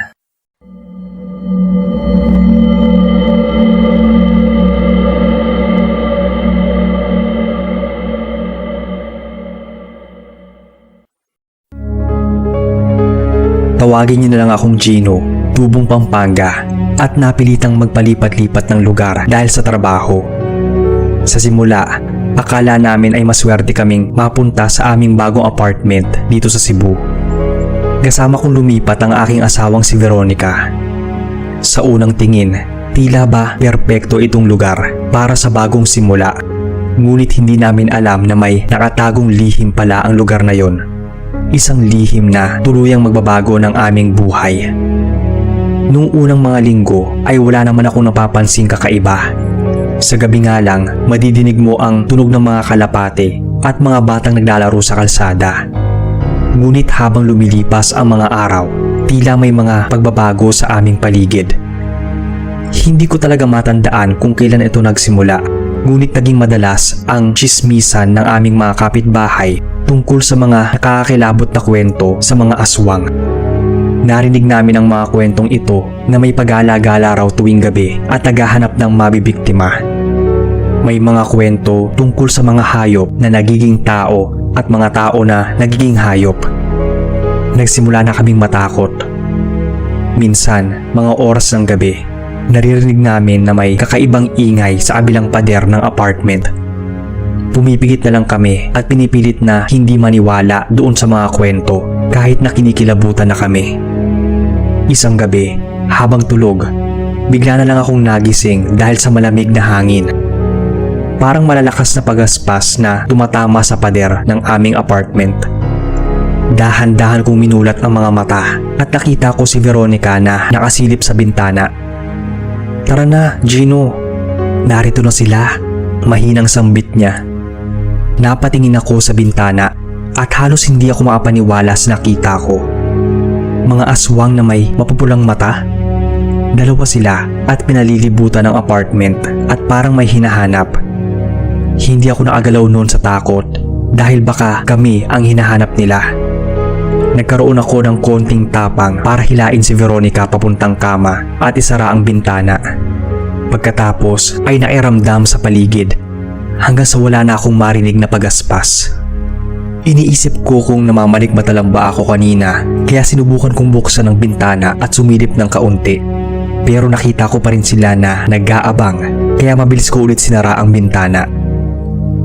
Tawagin niyo na lang akong Gino, Tubong Pampanga, at napilitang magpalipat-lipat ng lugar dahil sa trabaho. Sa simula Akala namin ay maswerte kaming mapunta sa aming bagong apartment dito sa Cebu. Kasama kong lumipat ang aking asawang si Veronica. Sa unang tingin, tila ba perpekto itong lugar para sa bagong simula. Ngunit hindi namin alam na may nakatagong lihim pala ang lugar na yon. Isang lihim na tuluyang magbabago ng aming buhay. Nung unang mga linggo ay wala naman akong napapansing kakaiba. Sa gabi nga lang, madidinig mo ang tunog ng mga kalapate at mga batang naglalaro sa kalsada. Ngunit habang lumilipas ang mga araw, tila may mga pagbabago sa aming paligid. Hindi ko talaga matandaan kung kailan ito nagsimula, ngunit naging madalas ang tsismisan ng aming mga kapitbahay tungkol sa mga nakakakilabot na kwento sa mga aswang. Narinig namin ang mga kwentong ito na may pagala-gala raw tuwing gabi at naghahanap ng mabibiktima. May mga kwento tungkol sa mga hayop na nagiging tao at mga tao na nagiging hayop. Nagsimula na kaming matakot. Minsan, mga oras ng gabi, naririnig namin na may kakaibang ingay sa kabilang pader ng apartment. Pumipigit na lang kami at pinipilit na hindi maniwala doon sa mga kwento kahit na kinikilabutan na kami. Isang gabi, habang tulog, bigla na lang akong nagising dahil sa malamig na hangin. Parang malalakas na pagaspas na tumatama sa pader ng aming apartment. Dahan-dahan kong minulat ang mga mata at nakita ko si Veronica na nakasilip sa bintana. "Tara na, Gino. Narito na sila," mahinang sambit niya. Napatingin ako sa bintana at halos hindi ako makapaniwala sa nakita ko. Mga aswang na may mapupulang mata. Dalawa sila at pinalilibutan ng apartment at parang may hinahanap. Hindi ako nakagalaw noon sa takot dahil baka kami ang hinahanap nila. Nagkaroon ako ng konting tapang para hilain si Veronica papuntang kama at isara ang bintana. Pagkatapos ay nairamdam sa paligid hanggang sa wala na akong marinig na pagaspas. Iniisip ko kung namamalikmata lang ba ako kanina kaya sinubukan kong buksan ang bintana at sumilip ng kaunti. Pero nakita ko pa rin sila na nag-aabang kaya mabilis ko ulit sinara ang bintana.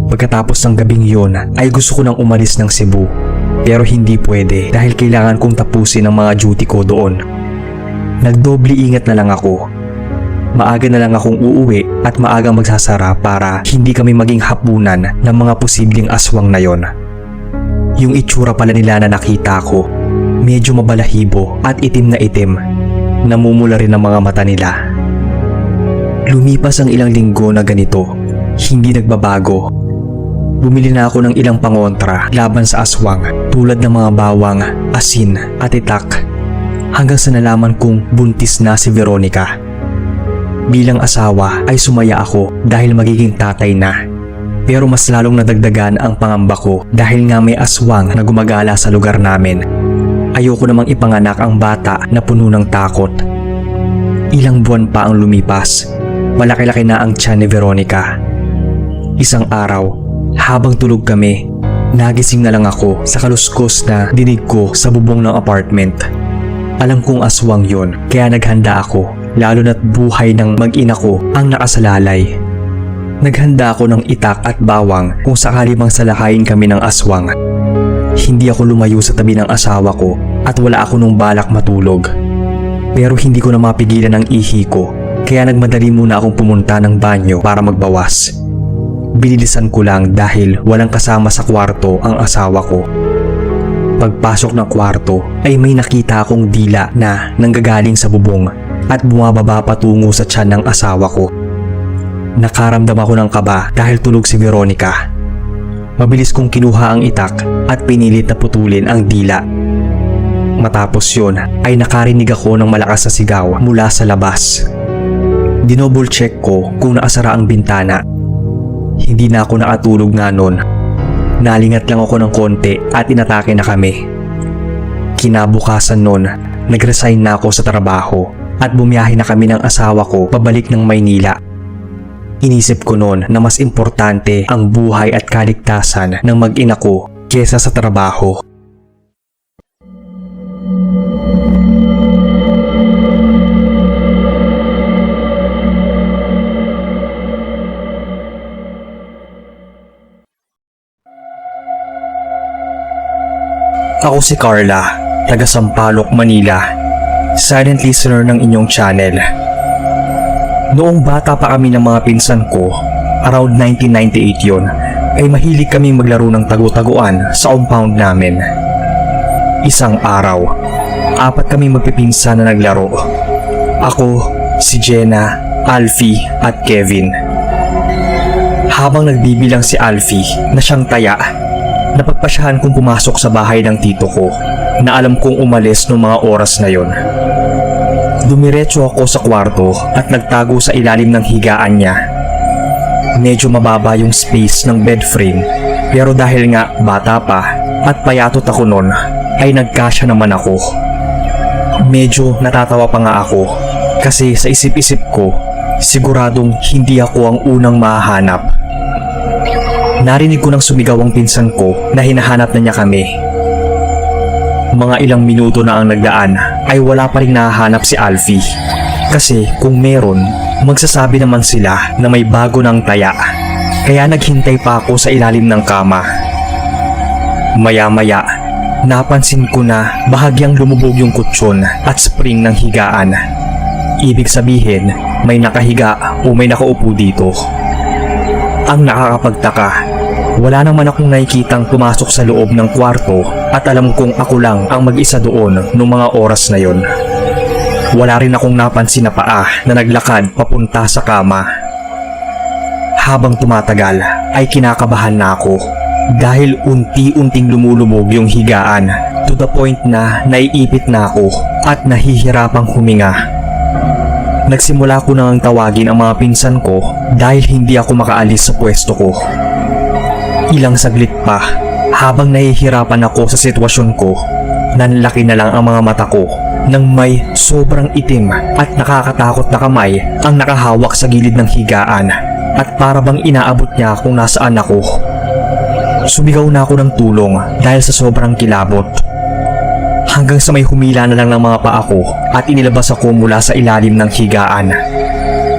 Pagkatapos ng gabing yon ay gusto ko nang umalis ng Cebu pero hindi pwede dahil kailangan kong tapusin ang mga duty ko doon. Nagdoble ingat na lang ako. Maaga na lang akong uuwi at maagang magsasara para hindi kami maging hapunan ng mga posibleng aswang na yon. Yung itsura pala nila na nakita ko, medyo mabalahibo at itim na itim. Namumula rin ang mga mata nila. Lumipas ang ilang linggo na ganito, hindi nagbabago. Bumili na ako ng ilang pangontra laban sa aswang tulad ng mga bawang, asin at itak hanggang sa nalaman kong buntis na si Veronica. Bilang asawa ay sumaya ako dahil magiging tatay na. Pero mas lalong nadagdagan ang pangamba ko dahil nga may aswang na gumagala sa lugar namin. Ayoko namang ipanganak ang bata na puno ng takot. Ilang buwan pa ang lumipas. Malaki-laki na ang tiyan ni Veronica. Isang araw, habang tulog kami, nagising na lang ako sa kaluskos na dinig ko sa bubong ng apartment. Alam kong aswang yon kaya naghanda ako, lalo na't buhay ng mag-ina ko ang nakasalalay. Naghanda ako ng itak at bawang kung sakali mang salakayin kami ng aswang. Hindi ako lumayo sa tabi ng asawa ko at wala ako nung balak matulog. Pero hindi ko na mapigilan ang ihi ko kaya nagmadali muna akong pumunta ng banyo para magbawas. Binilisan ko lang dahil walang kasama sa kwarto ang asawa ko. Pagpasok ng kwarto ay may nakita akong dila na nanggagaling sa bubong at bumababa patungo sa tiyan ng asawa ko. Nakaramdam ako ng kaba dahil tulog si Veronica. Mabilis kong kinuha ang itak at pinilit na putulin ang dila. Matapos yun ay nakarinig ako ng malakas na sigaw mula sa labas. Dinouble check ko kung nakasara ang bintana. Hindi na ako nakatulog nga noon. Nalingat lang ako ng konti at inatake na kami. Kinabukasan noon, nag-resign na ako sa trabaho at bumiyahe na kami ng asawa ko pabalik ng Maynila. Inisip ko noon na mas importante ang buhay at kaligtasan ng mag-ina ko kesa sa trabaho. Ako si Carla, taga Sampaloc, Manila. Silent listener ng inyong channel. Noong bata pa kami ng mga pinsan ko, around 1998 yon, ay mahilig kaming maglaro ng tagu-taguan sa compound namin. Isang araw, 4 kami magpipinsan na naglaro. Ako, si Jenna, Alfie at Kevin. Habang nagbibilang si Alfie na siyang taya, napagpasyahan kong pumasok sa bahay ng tito ko na alam kong umalis noong mga oras na yon. Dumiretso ako sa kwarto at nagtago sa ilalim ng higaan niya. Medyo mababa yung space ng bed frame, pero dahil nga bata pa at payatot ako noon, ay nagkasya naman ako. Medyo natatawa pa nga ako kasi sa isip-isip ko, siguradong hindi ako ang unang mahahanap. Narinig ko nang sumigaw ang pinsan ko na hinahanap na niya kami. Mga ilang minuto na ang nagdaan ay wala pa rin nahahanap si Alfie. Kasi kung meron, magsasabi naman sila na may bago ng taya. Kaya naghintay pa ako sa ilalim ng kama. Maya-maya, napansin ko na bahagyang lumubog yung kutsyon at spring ng higaan. Ibig sabihin, may nakahiga o may nakaupo dito. Ang nakakapagtaka, wala naman akong nakikitang pumasok sa loob ng kwarto at alam kong ako lang ang mag-isa doon noong mga oras na yon. Wala rin akong napansin na paa na naglakad papunta sa kama. Habang tumatagal ay kinakabahan na ako dahil unti-unting lumulubog yung higaan to the point na naiipit na ako at nahihirapang huminga. Nagsimula ko nang tawagin ang mga pinsan ko dahil hindi ako makaalis sa pwesto ko. Ilang saglit pa, habang nahihirapan ako sa sitwasyon ko, nanlaki na lang ang mga mata ko nang may sobrang itim at nakakatakot na kamay ang nakahawak sa gilid ng higaan at para bang inaabot niya kung nasaan ako. Sumigaw na ako ng tulong dahil sa sobrang kilabot. Hanggang sa may humila na lang ng mga paa ko at inilabas ako mula sa ilalim ng higaan.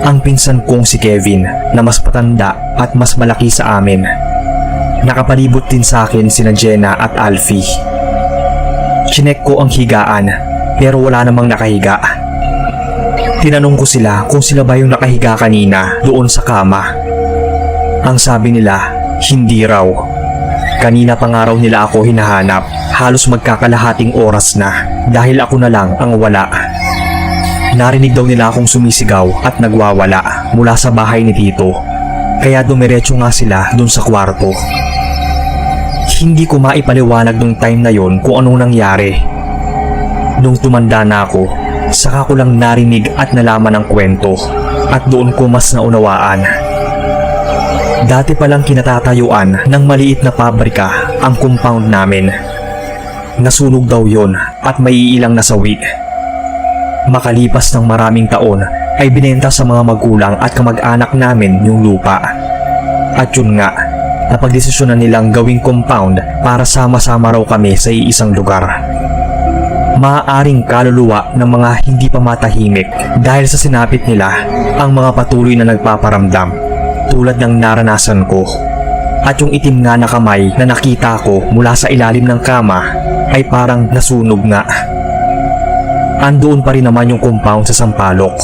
Ang pinsan kong si Kevin na mas patanda at mas malaki sa amin. Nakapalibot din sa akin sina Jenna at Alfie. Chinek ko ang higaan pero wala namang nakahiga. Tinanong ko sila kung sila ba yung nakahiga kanina doon sa kama. Ang sabi nila, hindi raw. Kanina pa nga raw nila ako hinahanap, halos magkakalahating oras na dahil ako na lang ang wala. Narinig daw nila akong sumisigaw at nagwawala mula sa bahay ni Tito, kaya dumiretso nga sila dun sa kwarto. Hindi ko maipaliwanag nung time na yon kung anong nangyari. Nung tumanda na ako, saka ko lang narinig at nalaman ang kwento at doon ko mas naunawaan. Dati palang kinatatayuan ng maliit na pabrika ang compound namin. Nasunog daw yon at may ilang nasawi. Makalipas ng maraming taon ay binenta sa mga magulang at kamag-anak namin yung lupa. At yun nga, napagdesisyonan nilang gawing compound para sama-sama raw kami sa iisang lugar. Maaaring kaluluwa ng mga hindi pa matahimik dahil sa sinapit nila ang mga patuloy na nagpaparamdam tulad ng naranasan ko. At yung itim nga na kamay na nakita ko mula sa ilalim ng kama ay parang nasunog nga. Andoon pa rin naman yung compound sa Sampaloc.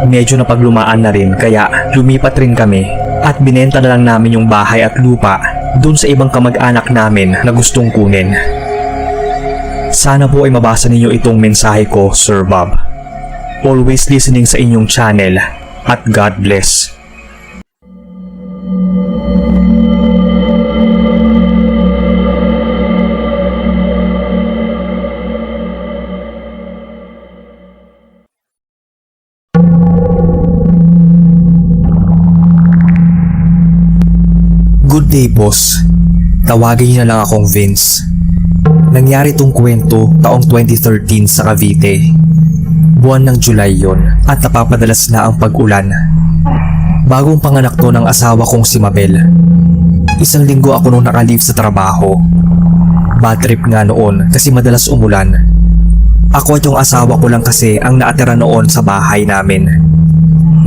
Medyo napaglumaan na rin kaya lumipat rin kami at binenta na lang namin yung bahay at lupa doon sa ibang kamag-anak namin na gustong kunin. Sana po ay mabasa ninyo itong mensahe ko, Sir Bob. Always listening sa inyong channel at God bless. Good day, boss. Tawagin niyo na lang akong Vince. Nangyari tong kwento taong 2013 sa Cavite. Buwan ng July yon at napapadalas na ang pag-ulan. Bagong panganak to ng asawa kong si Mabel. Isang linggo ako nung nakaleave sa trabaho. Bad trip nga noon kasi madalas umulan. Ako at yung asawa ko lang kasi ang naatira noon sa bahay namin.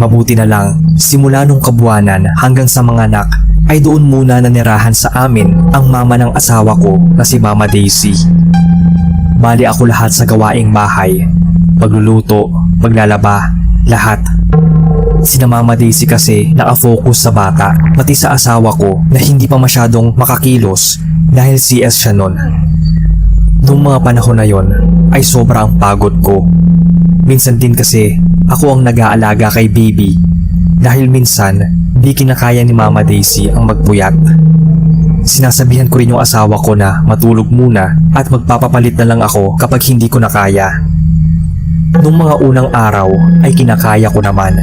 Mabuti na lang, simula nung kabuwanan hanggang sa mga anak ay doon muna nanirahan sa amin ang mama ng asawa ko na si Mama Daisy. Bali ako lahat sa gawaing bahay, pagluluto, paglalaba, lahat. Sina Mama Daisy kasi nakafocus sa bata, pati sa asawa ko na hindi pa masyadong makakilos dahil CS siya nun. Noong mga panahon na yon ay sobra ang pagod ko. Minsan din kasi ako ang nag-aalaga kay baby dahil minsan di kinakaya ni Mama Daisy ang magpuyat. Sinasabihan ko rin yung asawa ko na matulog muna at magpapapalit na lang ako kapag hindi ko na kaya. Noong mga unang araw ay kinakaya ko naman,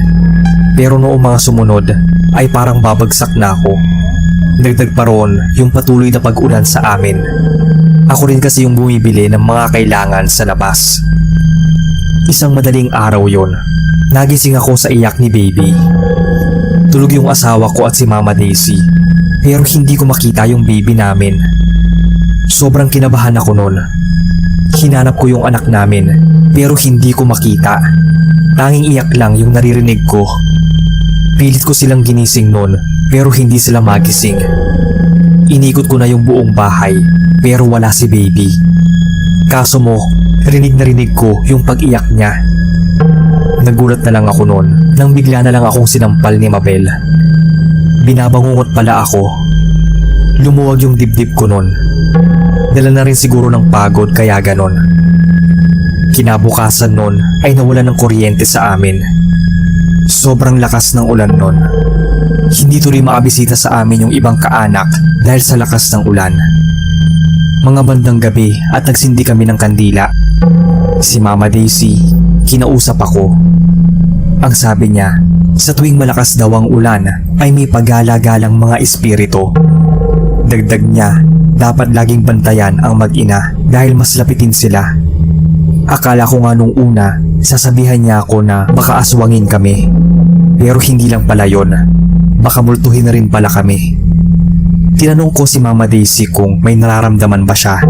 pero noong mga sumunod ay parang babagsak na ako. Dagdag pa roon yung patuloy na pag-ulan sa amin. Ako rin kasi yung bumibili ng mga kailangan sa labas. Isang madaling araw yon, nagising ako sa iyak ni baby. Tulog yung asawa ko at si Mama Daisy, pero hindi ko makita yung baby namin. Sobrang kinabahan ako noon. Hinanap ko yung anak namin, pero hindi ko makita. Tanging iyak lang yung naririnig ko. Pilit ko silang ginising noon, pero hindi sila magising. Inikot ko na yung buong bahay, pero wala si baby. Kaso mo, rinig na rinig ko yung pag-iyak niya. Nagulat na lang ako noon nang bigla na lang akong sinampal ni Mabel. Binabangungot pala ako. Lumuwag yung dibdib ko noon. Dala na rin siguro ng pagod kaya ganon. Kinabukasan noon ay nawala ng kuryente sa amin. Sobrang lakas ng ulan noon. Hindi tuloy makabisita sa amin yung ibang kaanak dahil sa lakas ng ulan. Mga bandang gabi at nagsindi kami ng kandila. Si Mama Daisy, kinausap ako. Ang sabi niya, sa tuwing malakas daw ang ulan ay may pagala-galang mga espiritu. Dagdag niya, dapat laging bantayan ang mag-ina dahil mas lapitin sila. Akala ko nga nung una, sasabihan niya ako na baka aswangin kami. Pero hindi lang pala yon, baka multuhin na rin pala kami. Tinanong ko si Mama Daisy kung may nararamdaman ba siya.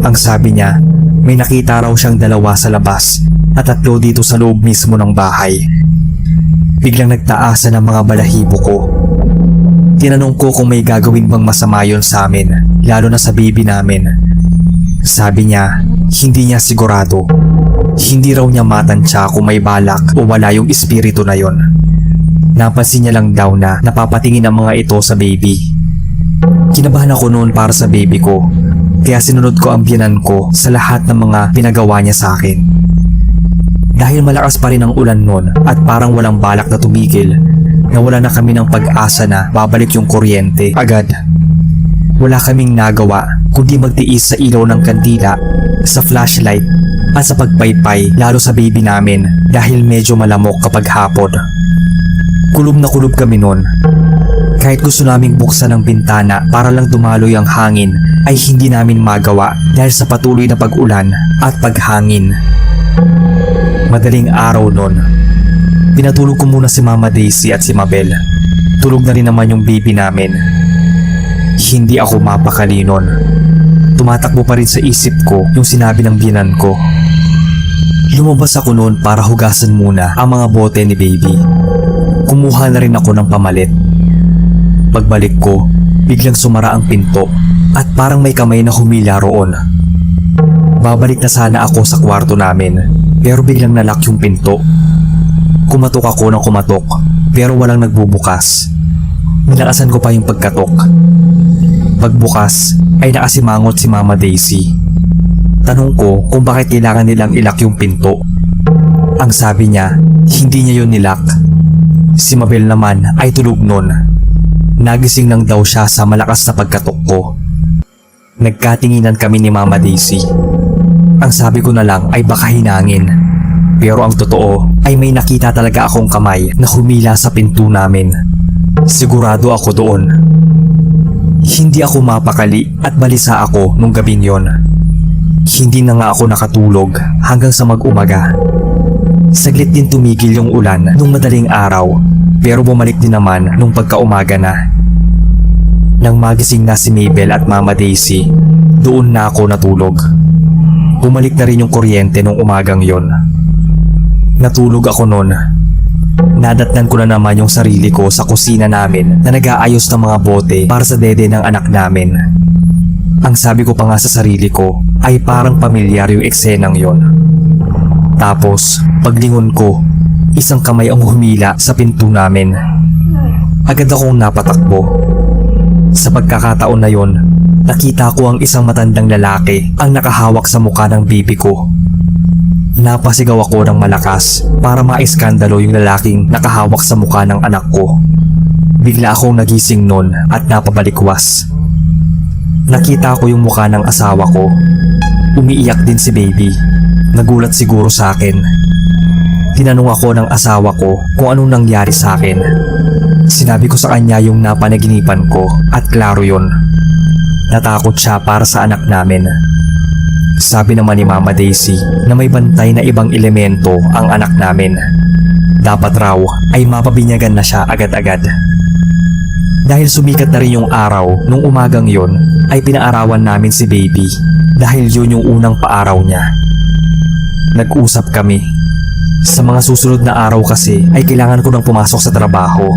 Ang sabi niya, may nakita raw siyang dalawa sa labas at 3 dito sa loob mismo ng bahay. Biglang nagtaasan ang mga balahibo ko. Tinanong ko kung may gagawin bang masama yon sa amin, lalo na sa baby namin. Sabi niya, hindi niya sigurado. Hindi raw niya matansya kung may balak o wala yung espiritu na yon. Napansin niya lang daw na napapatingin ang mga ito sa baby. Kinabahan ako noon para sa baby ko, kaya sinunod ko ang biyanan ko sa lahat ng mga pinagawa niya sa akin. Dahil malakas pa rin ang ulan noon at parang walang balak na tumigil, nawala na kami ng pag-asa na babalik yung kuryente agad. Wala kaming nagawa kundi magtiis sa ilaw ng kandila, sa flashlight at sa pagpaypay lalo sa baby namin dahil medyo malamok kapag hapon. Kulob na kulob kami noon. Kahit gusto naming buksan ang bintana para lang dumaloy ang hangin ay hindi namin magawa dahil sa patuloy na pag-ulan at paghangin. Madaling araw noon. Pinatulog ko muna si Mama Daisy at si Mabel. Tulog na rin naman yung baby namin. Hindi ako mapakali noon. Tumatakbo pa rin sa isip ko yung sinabi ng biyanan ko. Lumabas ako noon para hugasan muna ang mga bote ni baby. Kumuha na rin ako ng pamalit. Pagbalik ko, biglang sumara ang pinto at parang may kamay na humila roon. Babalik na sana ako sa kwarto namin pero biglang nalock yung pinto. Kumatok ako ng kumatok pero walang nagbubukas. Nilakasan ko pa yung pagkatok. Pagbukas ay nakasimangot si Mama Daisy. Tanong ko kung bakit kailangan nilang ilock yung pinto. Ang sabi niya, hindi niya yun nilock. Si Mabel naman ay tulog nun. Nagising lang daw siya sa malakas na pagkatok ko. Nagkatinginan kami ni Mama Daisy. Ang sabi ko na lang ay baka hinangin. Pero ang totoo ay may nakita talaga akong kamay na humila sa pinto namin. Sigurado ako doon. Hindi ako mapakali at balisa ako nung gabing yon. Hindi na nga ako nakatulog hanggang sa mag-umaga. Saglit din tumigil yung ulan nung madaling araw pero bumalik din naman nung pagkaumaga na. Nang magising na si Mabel at Mama Daisy, doon na ako natulog. Bumalik na rin yung kuryente nung umagang yon. Natulog ako noon. Nadatnan ko na naman yung sarili ko sa kusina namin na nag-aayos ng mga bote para sa dede ng anak namin. Ang sabi ko pa nga sa sarili ko ay parang pamilyar yung eksenang yon. Tapos, paglingon ko, isang kamay ang humila sa pinto namin. Agad akong napatakbo. Sa pagkakataon na yon, nakita ko ang isang matandang lalaki ang nakahawak sa mukha ng bibi ko. Napasigaw ako ng malakas para maiskandalo yung lalaking nakahawak sa mukha ng anak ko. Bigla akong nagising nun at napabalikwas. Nakita ko yung mukha ng asawa ko. Umiiyak din si baby. Nagulat siguro sa akin. Tinanong ako ng asawa ko kung anong nangyari sa akin. Sinabi ko sa kanya yung napanaginipan ko at klaro yon. Natakot siya para sa anak namin. Sabi naman ni Mama Daisy na may bantay na ibang elemento ang anak namin. Dapat raw ay mapabinyagan na siya agad-agad. Dahil sumikat na rin yung araw nung umagang yon, ay pinaarawan namin si baby dahil yun yung unang paaraw niya. Nag-usap kami. Sa mga susunod na araw kasi ay kailangan ko nang pumasok sa trabaho.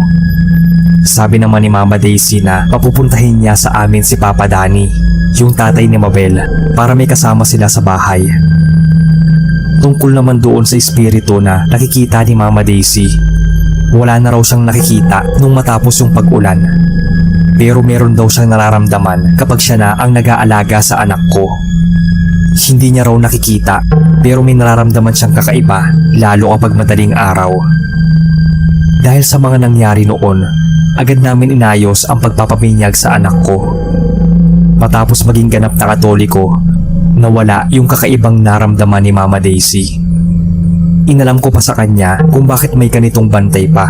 Sabi naman ni Mama Daisy na papupuntahin niya sa amin si Papa Danny, yung tatay ni Mabel, para may kasama sila sa bahay. Tungkol naman doon sa espiritu na nakikita ni Mama Daisy, wala na raw siyang nakikita nung matapos yung pag-ulan. Pero meron daw siyang nararamdaman kapag siya na ang nag-aalaga sa anak ko. Hindi niya raw nakikita pero may nararamdaman siyang kakaiba lalo kapag madaling araw. Dahil sa mga nangyari noon, agad namin inayos ang pagpapabinyag sa anak ko. Matapos maging ganap na Katoliko, nawala yung kakaibang naramdaman ni Mama Daisy. Inalam ko pa sa kanya kung bakit may ganitong bantay pa.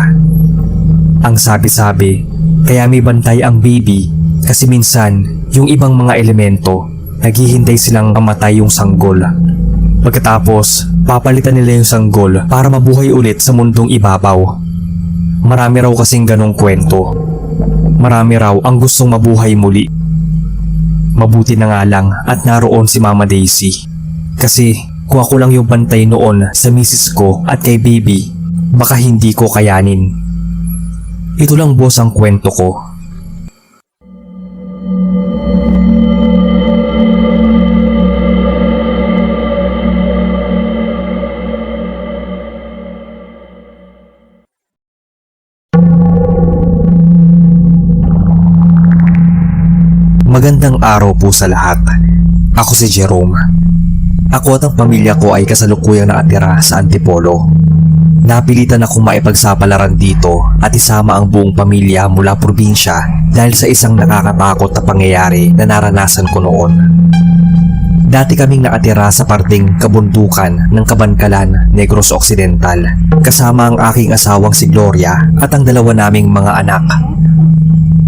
Ang sabi-sabi, kaya may bantay ang baby kasi minsan yung ibang mga elemento naghihintay silang mamatay yung sanggol. Pagkatapos, papalitan nila yung sanggol para mabuhay ulit sa mundong ibabaw. Marami raw kasing ganong kwento. Marami raw ang gustong mabuhay muli. Mabuti na nga lang at naroon si Mama Daisy. Kasi kung ako lang yung bantay noon sa misis ko at kay baby, baka hindi ko kayanin. Ito lang boss ang kwento ko. Magandang araw po sa lahat. Ako si Jerome. Ako at ang pamilya ko ay kasalukuyang nakatira sa Antipolo. Napilitan akong maipagsapalaran dito at isama ang buong pamilya mula probinsya dahil sa isang nakakatakot na pangyayari na naranasan ko noon. Dati kaming nakatira sa parteng kabundukan ng Kabankalan, Negros Occidental, kasama ang aking asawang si Gloria at ang dalawa naming mga anak.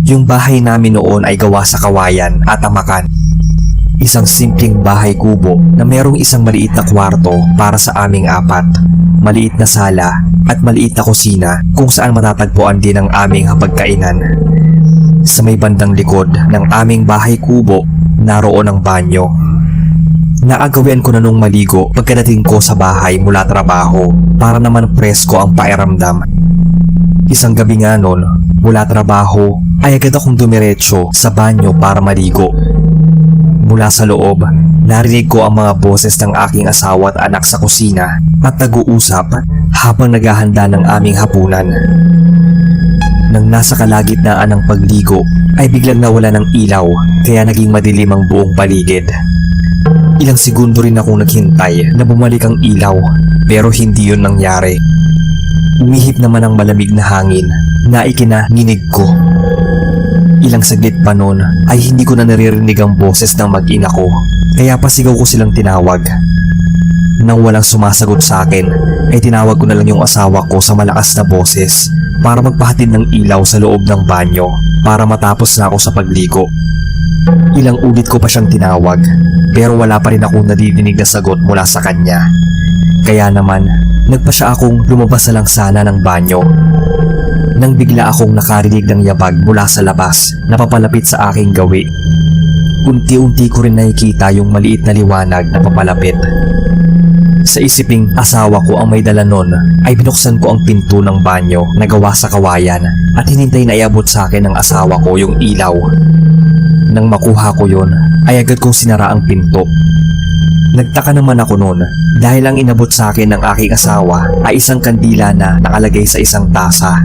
Yung bahay namin noon ay gawa sa kawayan at amakan. Isang simpleng bahay kubo na merong isang maliit na kwarto para sa aming apat, maliit na sala at maliit na kusina kung saan matatagpuan din ang aming hapagkainan. Sa may bandang likod ng aming bahay kubo, naroon ang banyo. Naagawian ko na nung maligo pagkadating ko sa bahay mula trabaho para naman presko ang pairamdam. Isang gabi nga noon, mula trabaho ay agad akong dumiretso sa banyo para maligo. Mula sa loob, narinig ko ang mga boses ng aking asawa at anak sa kusina at nag-uusap habang naghahanda ng aming hapunan. Nang nasa kalagitnaan ng pagligo ay biglang nawala ng ilaw kaya naging madilim ang buong paligid. Ilang segundo rin akong naghintay na bumalik ang ilaw pero hindi yun nangyari. Umihip naman ang malamig na hangin na ikinanginig ko. Ilang saglit pa noon ay hindi ko na naririnig ang boses ng mag-ina ko kaya pasigaw ko silang tinawag. Nang walang sumasagot sa akin ay tinawag ko na lang yung asawa ko sa malakas na boses para magpahatid ng ilaw sa loob ng banyo para matapos na ako sa pagligo. Ilang ulit ko pa siyang tinawag pero wala pa rin akong nadidinig na sagot mula sa kanya. Kaya naman nagpa siya akong lumabas na lang sana ng banyo. Nang bigla akong nakarinig ng yabag mula sa labas na papalapit sa aking gawi. Unti-unti ko rin nakikita yung maliit na liwanag na papalapit. Sa isiping asawa ko ang may dala nun, ay binuksan ko ang pinto ng banyo na gawa sa kawayan at hinintay na iabot sa akin ng asawa ko yung ilaw. Nang makuha ko yon, ay agad kong sinara ang pinto. Nagtaka naman ako noon dahil ang inabot sa akin ng aking asawa ay isang kandila na nakalagay sa isang tasa.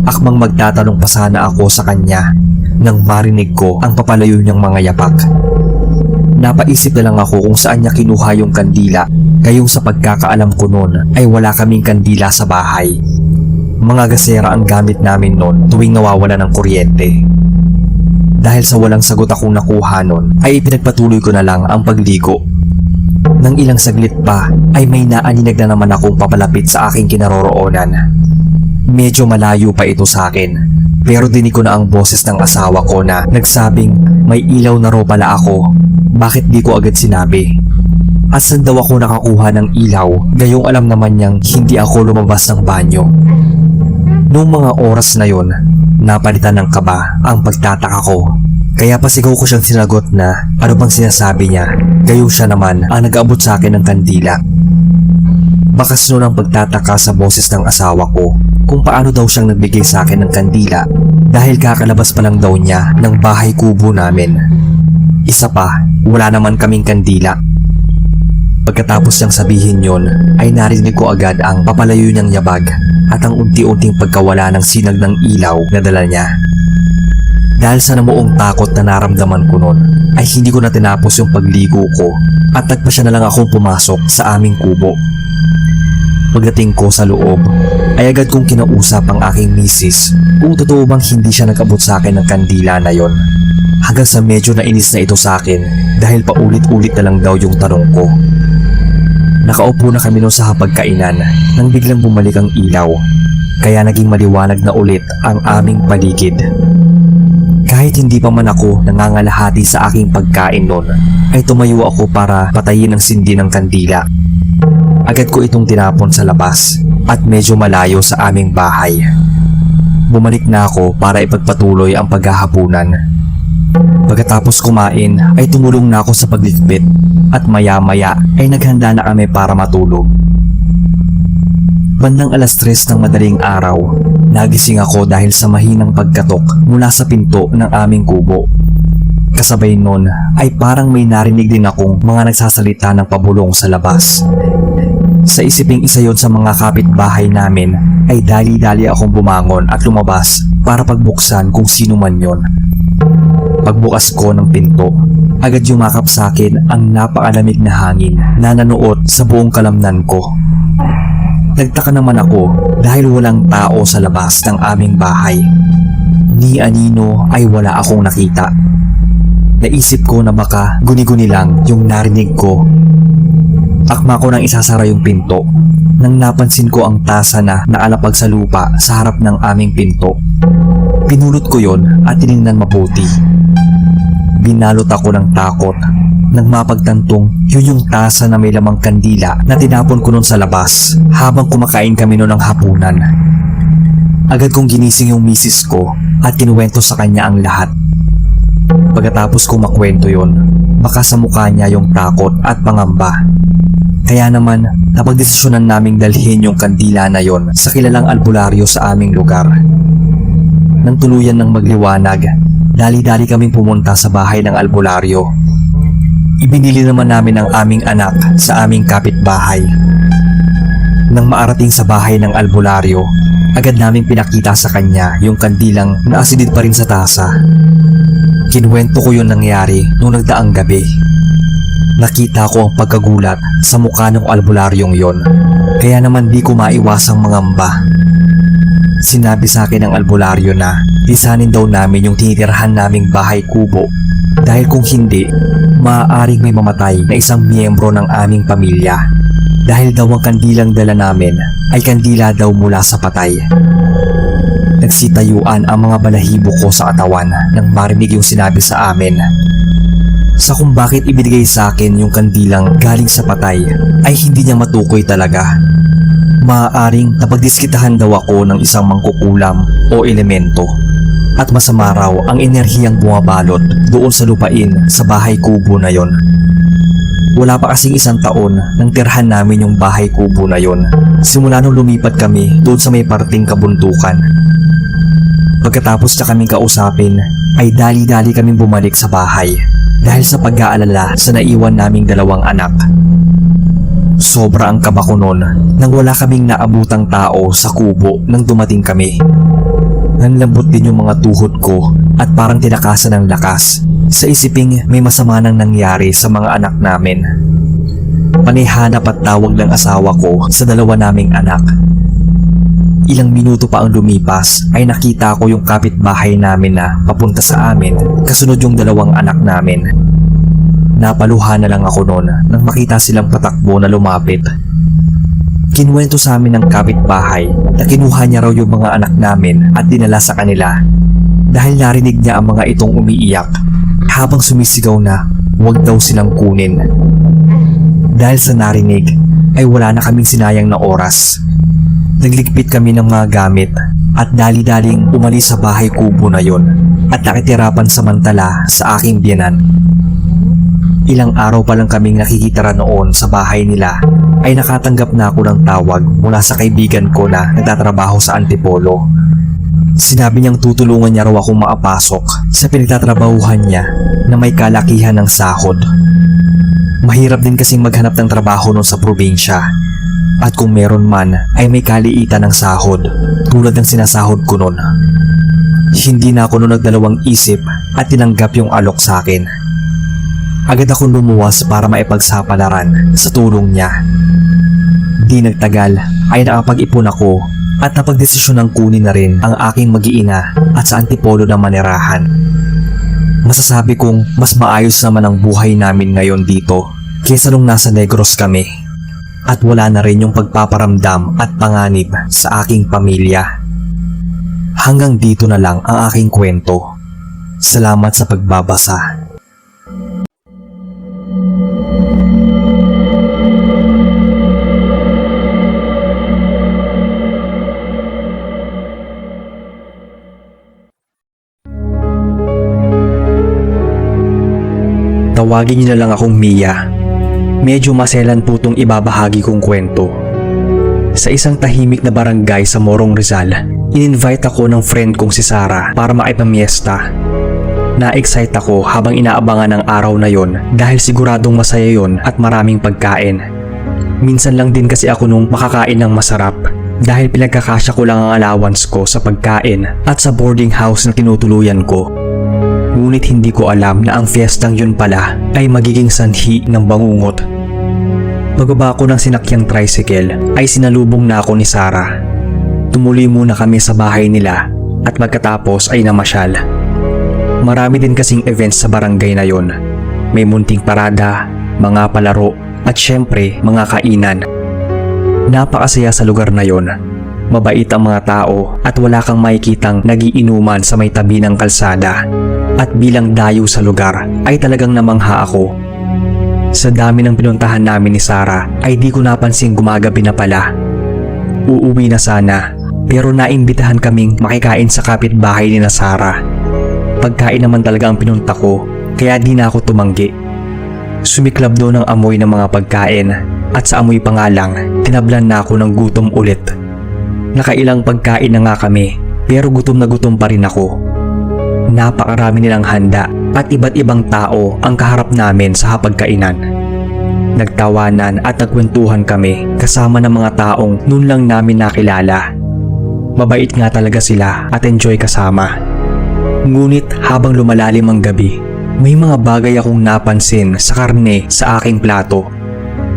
Akmang magtatanong pa sana ako sa kanya nang marinig ko ang papalayo niyang mga yapak. Napaisip na lang ako kung saan niya kinuha yung kandila, gayong sa pagkakaalam ko noon ay wala kaming kandila sa bahay. Mga gasera ang gamit namin noon tuwing nawawala ng kuryente. Dahil sa walang sagot akong nakuha noon ay ipinagpatuloy ko na lang ang pagligo. Nang ilang saglit pa ay may naaninag na naman akong papalapit sa aking kinaroroonan. Medyo malayo pa ito sa akin, pero dinig ko na ang boses ng asawa ko na nagsabing may ilaw na raw pala ako. Bakit di ko agad sinabi? At saan daw ako nakakuha ng ilaw, gayong alam naman niyang hindi ako lumabas ng banyo. Noong mga oras na yon, napalitan ng kaba ang pagtataka ko. Kaya pasigaw ko siyang sinagot na ano bang sinasabi niya, gayong siya naman ang nag-aabot sa akin ng kandila. Bakas noon ang pagtataka sa boses ng asawa ko kung paano daw siyang nagbigay sa akin ng kandila dahil kakalabas pa lang daw niya ng bahay kubo namin. Isa pa, wala naman kaming kandila. Pagkatapos niyang sabihin yon, ay narinig ko agad ang papalayo niyang yabag at ang unti-unting pagkawala ng sinag ng ilaw na dala niya. Dahil sa namuong takot na naramdaman ko noon, ay hindi ko na tinapos yung pagligo ko at nagpa siya na lang akong pumasok sa aming kubo. Pagdating ko sa loob, ay agad kong kinausap ang aking misis kung totoo bang hindi siya nag-abot sa akin ng kandila na yon. Hanggang sa medyo nainis na ito sa akin dahil paulit-ulit na lang daw yung tanong ko. Nakaupo na kami noon sa hapagkainan nang biglang bumalik ang ilaw, kaya naging maliwanag na ulit ang aming paligid. Kahit hindi pa man ako nangangalahati sa aking pagkain noon, ay tumayo ako para patayin ang sindi ng kandila. Agad ko itong tinapon sa labas at medyo malayo sa aming bahay. Bumalik na ako para ipagpatuloy ang paghahapunan. Pagkatapos kumain ay tumulong na ako sa pagligpit at maya-maya ay naghanda na kami para matulog. Bandang 3:00 ng madaling araw, nagising ako dahil sa mahinang pagkatok mula sa pinto ng aming kubo. Kasabay nun ay parang may narinig din akong mga nagsasalita ng pabulong sa labas. Sa isiping isa yon sa mga kapitbahay namin ay dali-dali akong bumangon at lumabas para pagbuksan kung sino man yon. Pagbukas ko ng pinto, agad yumakap sa akin ang napakalamig na hangin na nanuot sa buong kalamnan ko. Nagtaka naman ako dahil walang tao sa labas ng aming bahay. Ni anino ay wala akong nakita. Naisip ko na baka guni-guni lang yung narinig ko. Akma ko nang isasara yung pinto nang napansin ko ang tasa na naalapag sa lupa sa harap ng aming pinto. Pinulot ko yon at tiningnan mabuti. Binalot ako ng takot nang mapagtantong yun yung tasa na may lamang kandila na tinapon ko nun sa labas habang kumakain kami nun ng hapunan. Agad kong ginising yung misis ko at kinuwento sa kanya ang lahat. Pagkatapos kong makwento yon, baka sa mukha niya yung takot at pangamba. Kaya naman, napagdesisyonan naming dalhin yung kandila na yon sa kilalang albularyo sa aming lugar. Nang tuluyan ng magliwanag, dali-dali kaming pumunta sa bahay ng albularyo. Ibinili naman namin ang aming anak sa aming kapitbahay. Nang maarating sa bahay ng albularyo, agad naming pinakita sa kanya yung kandilang naasidid pa rin sa tasa. Kinuwento ko yung nangyari noong nagdaang gabi. Nakita ko ang pagkagulat sa mukha ng albularyong yon, kaya naman di ko maiwasang mangamba. Sinabi sa akin ng albularyo na lisanin daw namin yung tinitirhan naming bahay kubo dahil kung hindi, maaaring may mamatay na isang miyembro ng aming pamilya dahil daw ang kandilang dala namin ay kandila daw mula sa patay. Nagsitayuan ang mga balahibo ko sa katawan nang marinig yung sinabi sa amin. Sa kung bakit ibinigay sa akin yung kandilang galing sa patay ay hindi niya matukoy talaga. Maaaring napagdiskitahan daw ako ng isang mangkukulam o elemento at masama raw ang enerhiyang bumabalot doon sa lupain sa bahay kubo na yon. Wala pa kasing isang taon nang tirhan namin yung bahay kubo na yon. Simula nung lumipat kami doon sa may parting kabundukan. Pagkatapos na kaming kausapin, ay dali-dali kaming bumalik sa bahay dahil sa pag-aalala sa naiwan naming 2 anak. Sobra ang kaba ko noon nang wala kaming naabutang tao sa kubo nang dumating kami. Nanlambot din yung mga tuhod ko at parang tinakasan ng lakas sa isiping may masama nang nangyari sa mga anak namin. Panihanap at tawag ng asawa ko sa 2 naming anak. Ilang minuto pa ang lumipas ay nakita ko yung kapitbahay namin na papunta sa amin kasunod yung 2 anak namin. Napaluha na lang ako noon nang makita silang patakbo na lumapit. Kinuwento sa amin ng kapitbahay na kinuha niya raw yung mga anak namin at dinala sa kanila dahil narinig niya ang mga itong umiiyak habang sumisigaw na huwag daw silang kunin. Dahil sa narinig ay wala na kaming sinayang na oras. Nagligpit kami ng mga gamit at dali-daling umalis sa bahay kubo na yon at nakitirapan samantala sa aking biyenan. Ilang araw pa lang kaming nakikitara noon sa bahay nila ay nakatanggap na ako ng tawag mula sa kaibigan ko na nagtatrabaho sa Antipolo. Sinabi niyang tutulungan niya raw akong maapasok sa pinagtatrabahuhan niya na may kalakihan ng sahod. Mahirap din kasing maghanap ng trabaho noon sa probinsya at kung meron man ay may kaliitan ng sahod tulad ng sinasahod ko noon. Hindi na ako noon nagdalawang isip at tinanggap yung alok sa akin. Agad akong lumuwas para maipagsapalaran sa tulong niya. Di nagtagal ay nakapag-ipon ako at napagdesisyon ng kunin na rin ang aking mag-iina at sa Antipolo na manirahan. Masasabi kong mas maayos naman ang buhay namin ngayon dito kaysa nung nasa Negros kami at wala na rin yung pagpaparamdam at panganib sa aking pamilya. Hanggang dito na lang ang aking kwento. Salamat sa pagbabasa. Tawagin niyo na lang akong Mia. Medyo maselan po itong ibabahagi kong kwento. Sa isang tahimik na barangay sa Morong Rizal, in-invite ako ng friend kong si Sarah para makipamiesta. Na-excite ako habang inaabangan ang araw na yon dahil siguradong masaya yon at maraming pagkain. Minsan lang din kasi ako nung makakain ng masarap dahil pinagkakasya ko lang ang allowance ko sa pagkain at sa boarding house na tinutuluyan ko. Ngunit hindi ko alam na ang fiestang yun pala ay magiging sanhi ng bangungot. Pagbaba ko ng sinakyang tricycle ay sinalubong na ako ni Sarah. Tumuloy muna kami sa bahay nila at pagkatapos ay namasyal. Marami din kasing events sa barangay na yon. May munting parada, mga palaro at syempre mga kainan. Napakasaya sa lugar na yon. Mabait ang mga tao at wala kang makikitang nagiinuman sa may tabi ng kalsada. At bilang dayo sa lugar ay talagang namangha ako. Sa dami ng pinuntahan namin ni Sarah ay di ko napansing gumagabi na pala. Uuwi na sana pero naimbitahan kaming makikain sa kapitbahay ni na Sarah. Pagkain naman talaga ang pinunta ko kaya di na ako tumanggi. Sumiklab doon ang amoy ng mga pagkain at sa amoy pa nga lang tinablan na ako ng gutom ulit. Nakailang pagkain na nga kami pero gutom na gutom pa rin ako. Napakarami nilang handa at iba't ibang tao ang kaharap namin sa hapagkainan. Nagtawanan at nagkwentuhan kami kasama ng mga taong noon lang namin nakilala. Mabait nga talaga sila at enjoy kasama. Ngunit habang lumalalim ang gabi, may mga bagay akong napansin sa karne sa aking plato.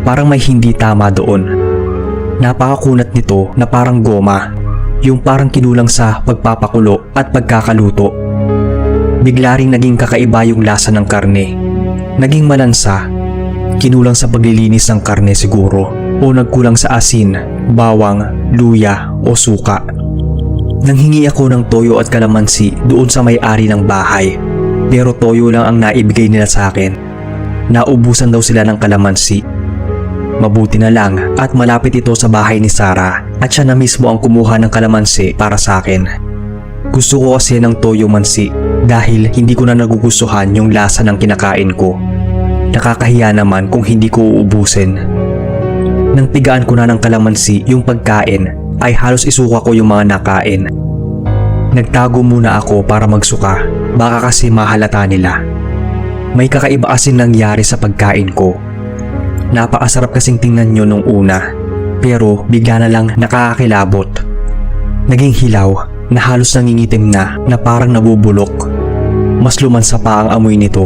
Parang may hindi tama doon. Napakakunat nito na parang goma, yung parang kinulang sa pagpapakulo at pagkakaluto. Bigla ring naging kakaiba yung lasa ng karne. Naging malansa, kinulang sa paglilinis ng karne siguro o nagkulang sa asin, bawang, luya o suka. Nanghingi ako ng toyo at kalamansi doon sa may-ari ng bahay pero toyo lang ang naibigay nila sa akin. Naubusan daw sila ng kalamansi. Mabuti na lang at malapit ito sa bahay ni Sarah at siya na mismo ang kumuha ng kalamansi para sa akin. Gusto ko kasi ng toyo mansi dahil hindi ko na nagugustuhan yung lasa ng kinakain ko. Nakakahiya naman kung hindi ko uubusin. Nang tigaan ko na ng kalamansi yung pagkain ay halos isuka ko yung mga nakain. Nagtago muna ako para magsuka, baka kasi mahalata nila. May kakaiba kasing nangyari sa pagkain ko. Napakasarap kasing tingnan nyo nung una, pero bigla na lang nakakakilabot. Naging hilaw na halos nangingitim na parang nabubulok. Mas lumansa pa ang amoy nito.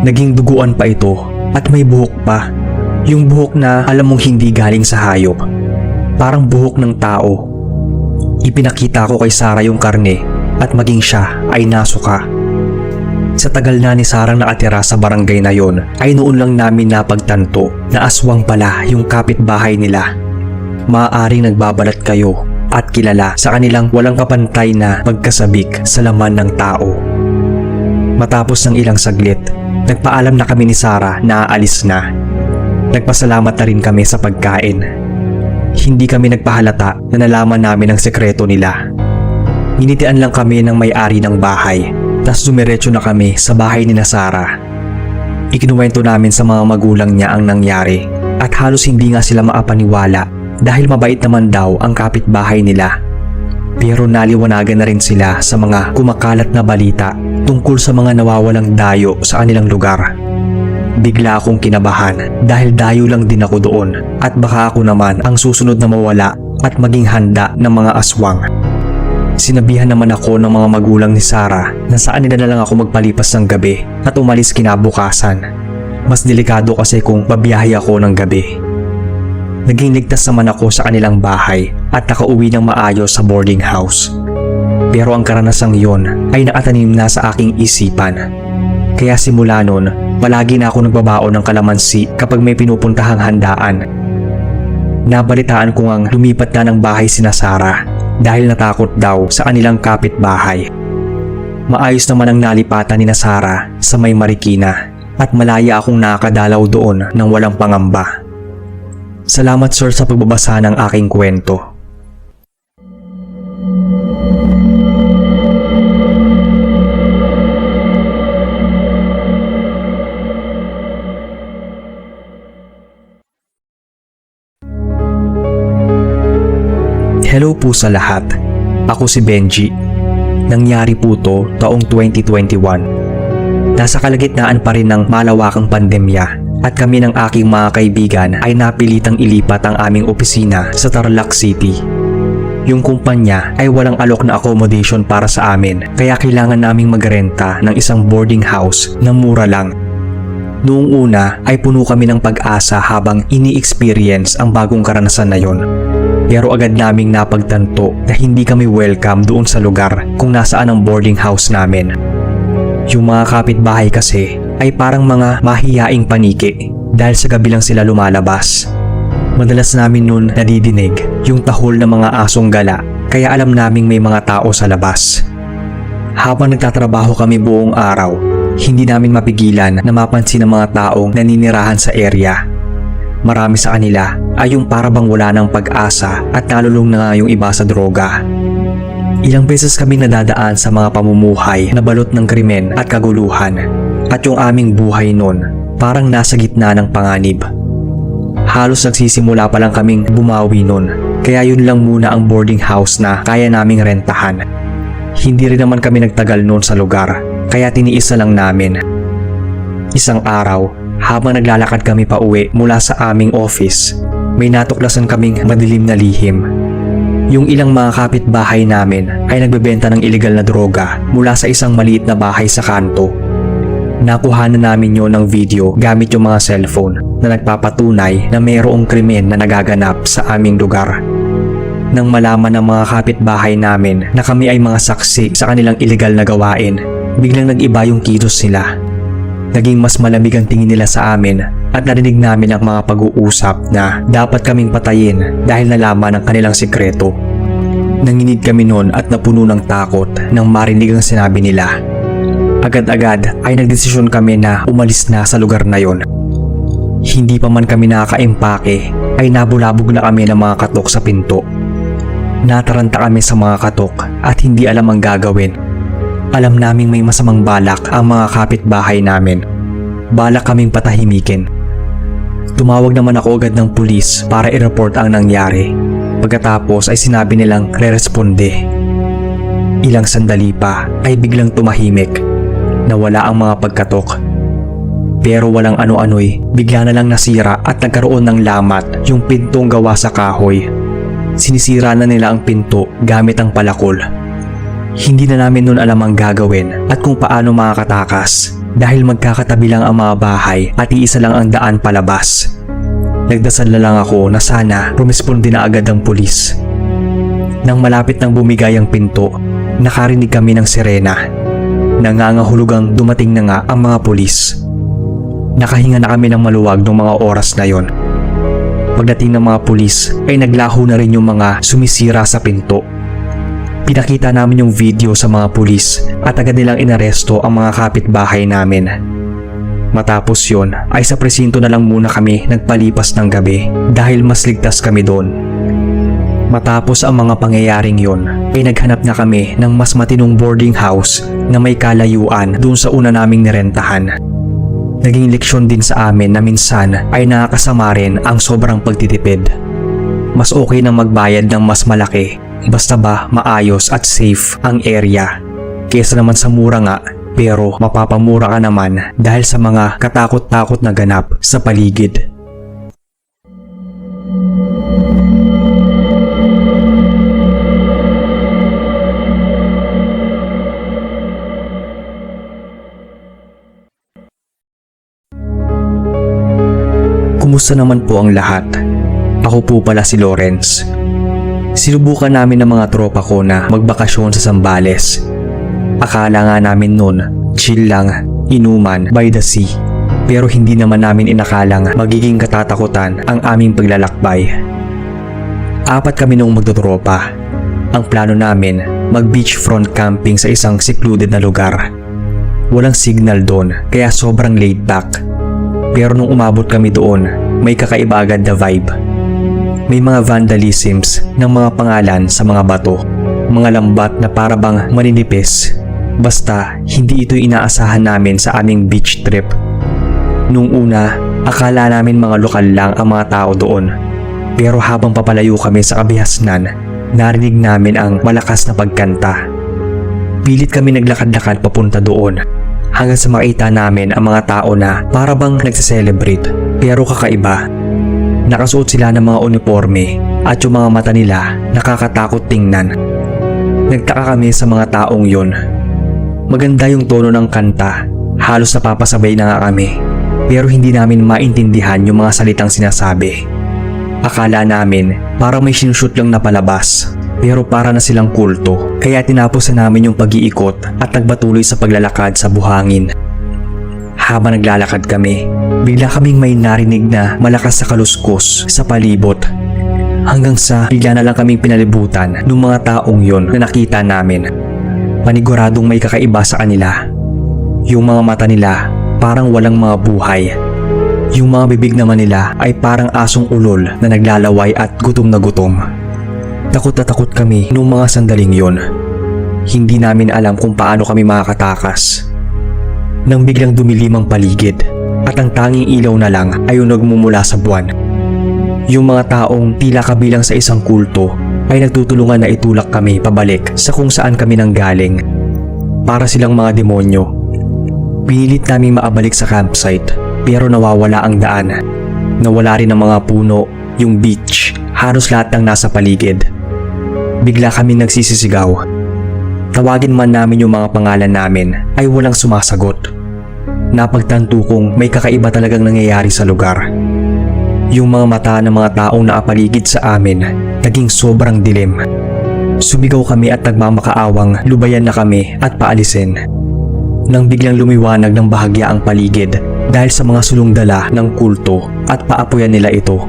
Naging duguan pa ito at may buhok pa. Yung buhok na alam mong hindi galing sa hayop. Parang buhok ng tao. Ipinakita ko kay Sarah yung karne at maging siya ay nasuka. Sa tagal na ni Sarang nakatira sa barangay na yon ay noon lang namin napagtanto na aswang pala yung kapitbahay nila. Maaaring nagbabalat kayo at kilala sa kanilang walang kapantay na pagkasabik sa laman ng tao. Matapos ng ilang saglit, nagpaalam na kami ni Sarah na aalis na. Nagpasalamat na rin kami sa pagkain. Hindi kami nagpahalata na nalaman namin ang sekreto nila. Nginitian lang kami ng may-ari ng bahay, tas dumiretso na kami sa bahay ni Sarah. Ikinuwento namin sa mga magulang niya ang nangyari at halos hindi nga sila maapaniwala dahil mabait naman daw ang kapitbahay nila. Pero naliwanagan na rin sila sa mga kumakalat na balita tungkol sa mga nawawalang dayo sa kanilang lugar. Bigla akong kinabahan dahil dayo lang din ako doon at baka ako naman ang susunod na mawala at maging handa ng mga aswang. Sinabihan naman ako ng mga magulang ni Sarah na saan nila na lang ako magpalipas ng gabi at umalis kinabukasan. Mas delikado kasi kung babiyahe ako ng gabi. Naging ligtas naman ako sa kanilang bahay at nakauwi ng maayos sa boarding house. Pero ang karanasang yon ay nakatanim na sa aking isipan. Kaya simula nun, palagi na ako nagbabaon ng kalamansi kapag may pinupuntahang handaan. Nabalitaan ko ngang lumipat na ng bahay sina Sarah dahil natakot daw sa kanilang kapitbahay. Maayos naman ang nalipatan ni Sarah sa may Marikina at malaya akong nakakadalaw doon ng walang pangamba. Salamat sir sa pagbabasa ng aking kwento. Hello po sa lahat. Ako si Benji. Nangyari po to taong 2021. Nasa kalagitnaan pa rin ng malawakang pandemya at kami ng aking mga kaibigan ay napilitang ilipat ang aming opisina sa Tarlac City. Yung kumpanya ay walang alok na accommodation para sa amin kaya kailangan naming magrenta ng isang boarding house na mura lang. Noong una ay puno kami ng pag-asa habang ini-experience ang bagong karanasan na yon. Pero agad naming napagtanto na hindi kami welcome doon sa lugar kung nasaan ang boarding house namin. Yung mga kapitbahay kasi ay parang mga mahiyaing paniki dahil sa gabi lang sila lumalabas. Madalas namin nun nadidinig yung tahol ng mga asong gala kaya alam naming may mga tao sa labas. Habang nagtatrabaho kami buong araw, hindi namin mapigilan na mapansin ang mga taong naninirahan sa area. Marami sa kanila ay yung parabang wala ng pag-asa at nalulung na nga yung iba sa droga. Ilang beses kami nadadaan sa mga pamumuhay na balot ng krimen at kaguluhan at yung aming buhay nun parang nasa gitna ng panganib. Halos nagsisimula pa lang kaming bumawi nun kaya yun lang muna ang boarding house na kaya naming rentahan. Hindi rin naman kami nagtagal nun sa lugar kaya tiniis na lang namin. Isang araw, habang naglalakad kami pa uwi mula sa aming office, may natuklasan kaming madilim na lihim. Yung ilang mga kapitbahay namin ay nagbebenta ng illegal na droga mula sa isang maliit na bahay sa kanto. Nakuhanan namin yon ng video gamit yung mga cellphone na nagpapatunay na mayroong krimen na nagaganap sa aming lugar. Nang malaman ng mga kapitbahay namin na kami ay mga saksi sa kanilang illegal na gawain, biglang nag-iba yung kilos nila. Naging mas malamig ang tingin nila sa amin at narinig namin ang mga pag-uusap na dapat kaming patayin dahil nalaman ang kanilang sikreto. Nanginig kami noon at napuno ng takot nang marinig ang sinabi nila. Agad-agad ay nagdesisyon kami na umalis na sa lugar na yon. Hindi pa man kami nakaimpake ay nabulabog na kami ng mga katok sa pinto. Nataranta kami sa mga katok at hindi alam ang gagawin. Alam naming may masamang balak ang mga kapitbahay namin. balak kaming patahimikin. Tumawag naman ako agad ng pulis para i-report ang nangyari. Pagkatapos ay sinabi nilang re-responde. Ilang sandali pa ay biglang tumahimik. Nawala ang mga pagkatok. Pero walang ano-ano'y bigla na lang nasira at nagkaroon ng lamat yung pintong gawa sa kahoy. Sinisira na nila ang pinto gamit ang palakol. Hindi na namin noon alam ang gagawin at kung paano makakatakas dahil magkakatabi lang ang mga bahay at iisa lang ang daan palabas. Nagdasal na lang ako na sana rumisponde na agad ang pulis. Nang malapit nang bumigay ang pinto, nakarinig kami ng sirena. Nangangahulugang dumating na nga ang mga pulis. Nakahinga na kami ng maluwag noong mga oras na yon. Pagdating ng mga pulis ay naglaho na rin yung mga sumisira sa pinto. Pinakita namin yung video sa mga pulis at agad nilang inaresto ang mga kapitbahay namin. Matapos yon ay sa presinto na lang muna kami nagpalipas ng gabi dahil mas ligtas kami doon. Matapos ang mga pangyayaring yon ay naghanap na kami ng mas matinong boarding house na may kalayuan doon sa una naming nirentahan. Naging leksyon din sa amin na minsan ay nakakasama rin ang sobrang pagtitipid. Mas okay na magbayad ng mas malaki basta ba maayos at safe ang area kesa naman sa mura nga pero mapapamura ka naman dahil sa mga katakot-takot na ganap sa paligid. Kumusta naman po ang lahat? Ako po pala si Lawrence. Sinubukan namin ng mga tropa ko na magbakasyon sa Zambales. Akala nga namin nun, chill lang, inuman by the sea. Pero hindi naman namin inakalang magiging katatakutan ang aming paglalakbay. 4 kami nung magtotropa. Ang plano namin, mag-beachfront camping sa isang secluded na lugar. Walang signal doon kaya sobrang laid back. Pero nung umabot kami doon, may kakaiba agad na vibe. May mga vandalisms ng mga pangalan sa mga bato, mga lambat na parabang maninipis. Basta hindi ito inaasahan namin sa aming beach trip. Nung una, akala namin mga lokal lang ang mga tao doon. Pero habang papalayo kami sa kabihasnan, narinig namin ang malakas na pagkanta. Pilit kami naglakad-lakad papunta doon. Hanggang sa makita namin ang mga tao na parabang nagse-celebrate pero kakaiba. Nakasuot sila ng mga uniforme at yung mga mata nila nakakatakot tingnan. Nagtaka kami sa mga taong yun. Maganda yung tono ng kanta, halos napapasabay na nga kami. Pero hindi namin maintindihan yung mga salitang sinasabi. Akala namin parang may sinushoot lang na palabas. Pero para na silang kulto, kaya tinapos na namin yung pag-iikot at nagpatuloy sa paglalakad sa buhangin. Habang naglalakad kami, bigla kaming may narinig na malakas sa kaluskos sa palibot. Hanggang sa bigla na lang kaming pinalibutan ng mga taong yon na nakita namin. Paniguradong may kakaiba sa kanila. Yung mga mata nila parang walang mga buhay. Yung mga bibig naman nila ay parang asong ulol na naglalaway at gutom na gutom. Takot na takot kami nung mga sandaling yon. Hindi namin alam kung paano kami makakatakas. Nang biglang dumilim ang paligid at ang tanging ilaw na lang ay yung nagmumula sa buwan. Yung mga taong tila kabilang sa isang kulto ay nagtutulungan na itulak kami pabalik sa kung saan kami nanggaling. Para silang mga demonyo. Pinilit namin maabalik sa campsite pero nawawala ang daan. Nawala rin ang mga puno, yung beach, halos lahat ng nasa paligid. Bigla kami nagsisisigaw. Tawagin man namin yung mga pangalan namin ay walang sumasagot. Napagtanto kong may kakaiba talagang nangyayari sa lugar. Yung mga mata ng mga taong nakapaligid sa amin naging sobrang dilim. Sumigaw kami at nagmamakaawang lubayan na kami at paalisin. Nang biglang lumiwanag ng bahagya ang paligid dahil sa mga sulong-dala ng kulto at paapuyan nila ito.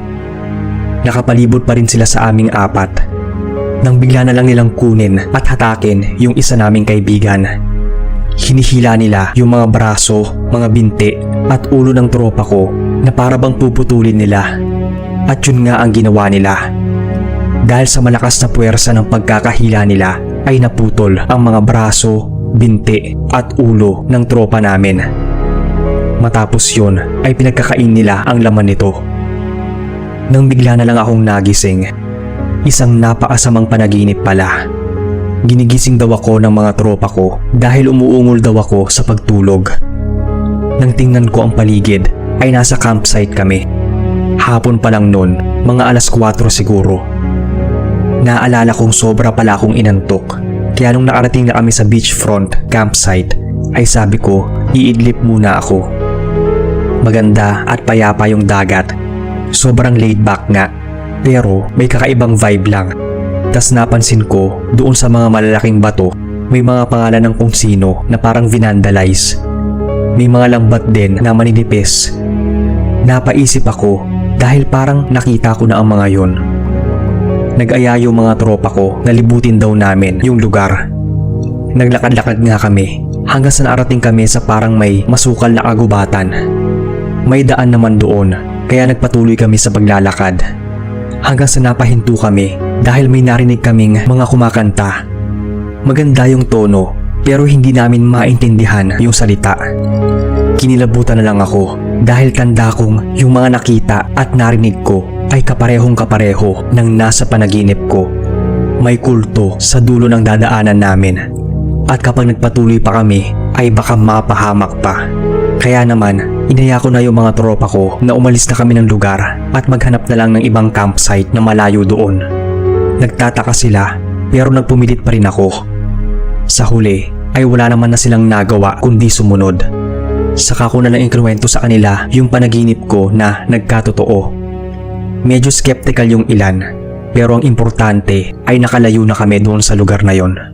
Nakapalibot pa rin sila sa aming 4. Nang bigla na lang nilang kunin at hatakin yung isa naming kaibigan. Hinihila nila yung mga braso, mga binti at ulo ng tropa ko na parabang puputulin nila. At yun nga ang ginawa nila. Dahil sa malakas na puwersa ng pagkakahila nila ay naputol ang mga braso, binti at ulo ng tropa namin. Matapos yun ay pinagkakain nila ang laman nito. Nang bigla na lang akong nagising, isang napakasamang panaginip pala. Ginigising daw ako ng mga tropa ko dahil umuungol daw ako sa pagtulog. Nang tingnan ko ang paligid ay nasa campsite kami. Hapon pa lang nun, mga alas 4 siguro. Naalala kong sobra pala akong inantok. Kaya nung nakarating na kami sa beachfront campsite ay sabi ko iidlip muna ako. Maganda at payapa yung dagat. Sobrang laid back nga. Pero may kakaibang vibe lang. Tas napansin ko doon sa mga malalaking bato may mga pangalan ng kung sino na parang vinandalize. May mga lambat din na maninipis. Napaisip ako dahil parang nakita ko na ang mga yon. Nag-aya yung mga tropa ko na libutin daw namin yung lugar. Naglakad-lakad nga kami hanggang sa narating kami sa parang may masukal na kagubatan. May daan naman doon kaya nagpatuloy kami sa paglalakad. Hanggang sa napahinto kami dahil may narinig kaming mga kumakanta. Maganda yung tono pero hindi namin maintindihan yung salita. Kinilabutan na lang ako dahil tanda kong yung mga nakita at narinig ko ay kaparehong kapareho ng nasa panaginip ko. May kulto sa dulo ng dadaanan namin. At kapag nagpatuloy pa kami ay baka mapahamak pa. Kaya naman, inaya ko na yung mga tropa ko na umalis na kami ng lugar at maghanap na lang ng ibang campsite na malayo doon. Nagtataka sila pero nagpumilit pa rin ako. Sa huli ay wala naman na silang nagawa kundi sumunod. Saka ko na lang ikinuwento sa kanila yung panaginip ko na nagkatotoo. Medyo skeptical yung ilan pero ang importante ay nakalayo na kami doon sa lugar na yon.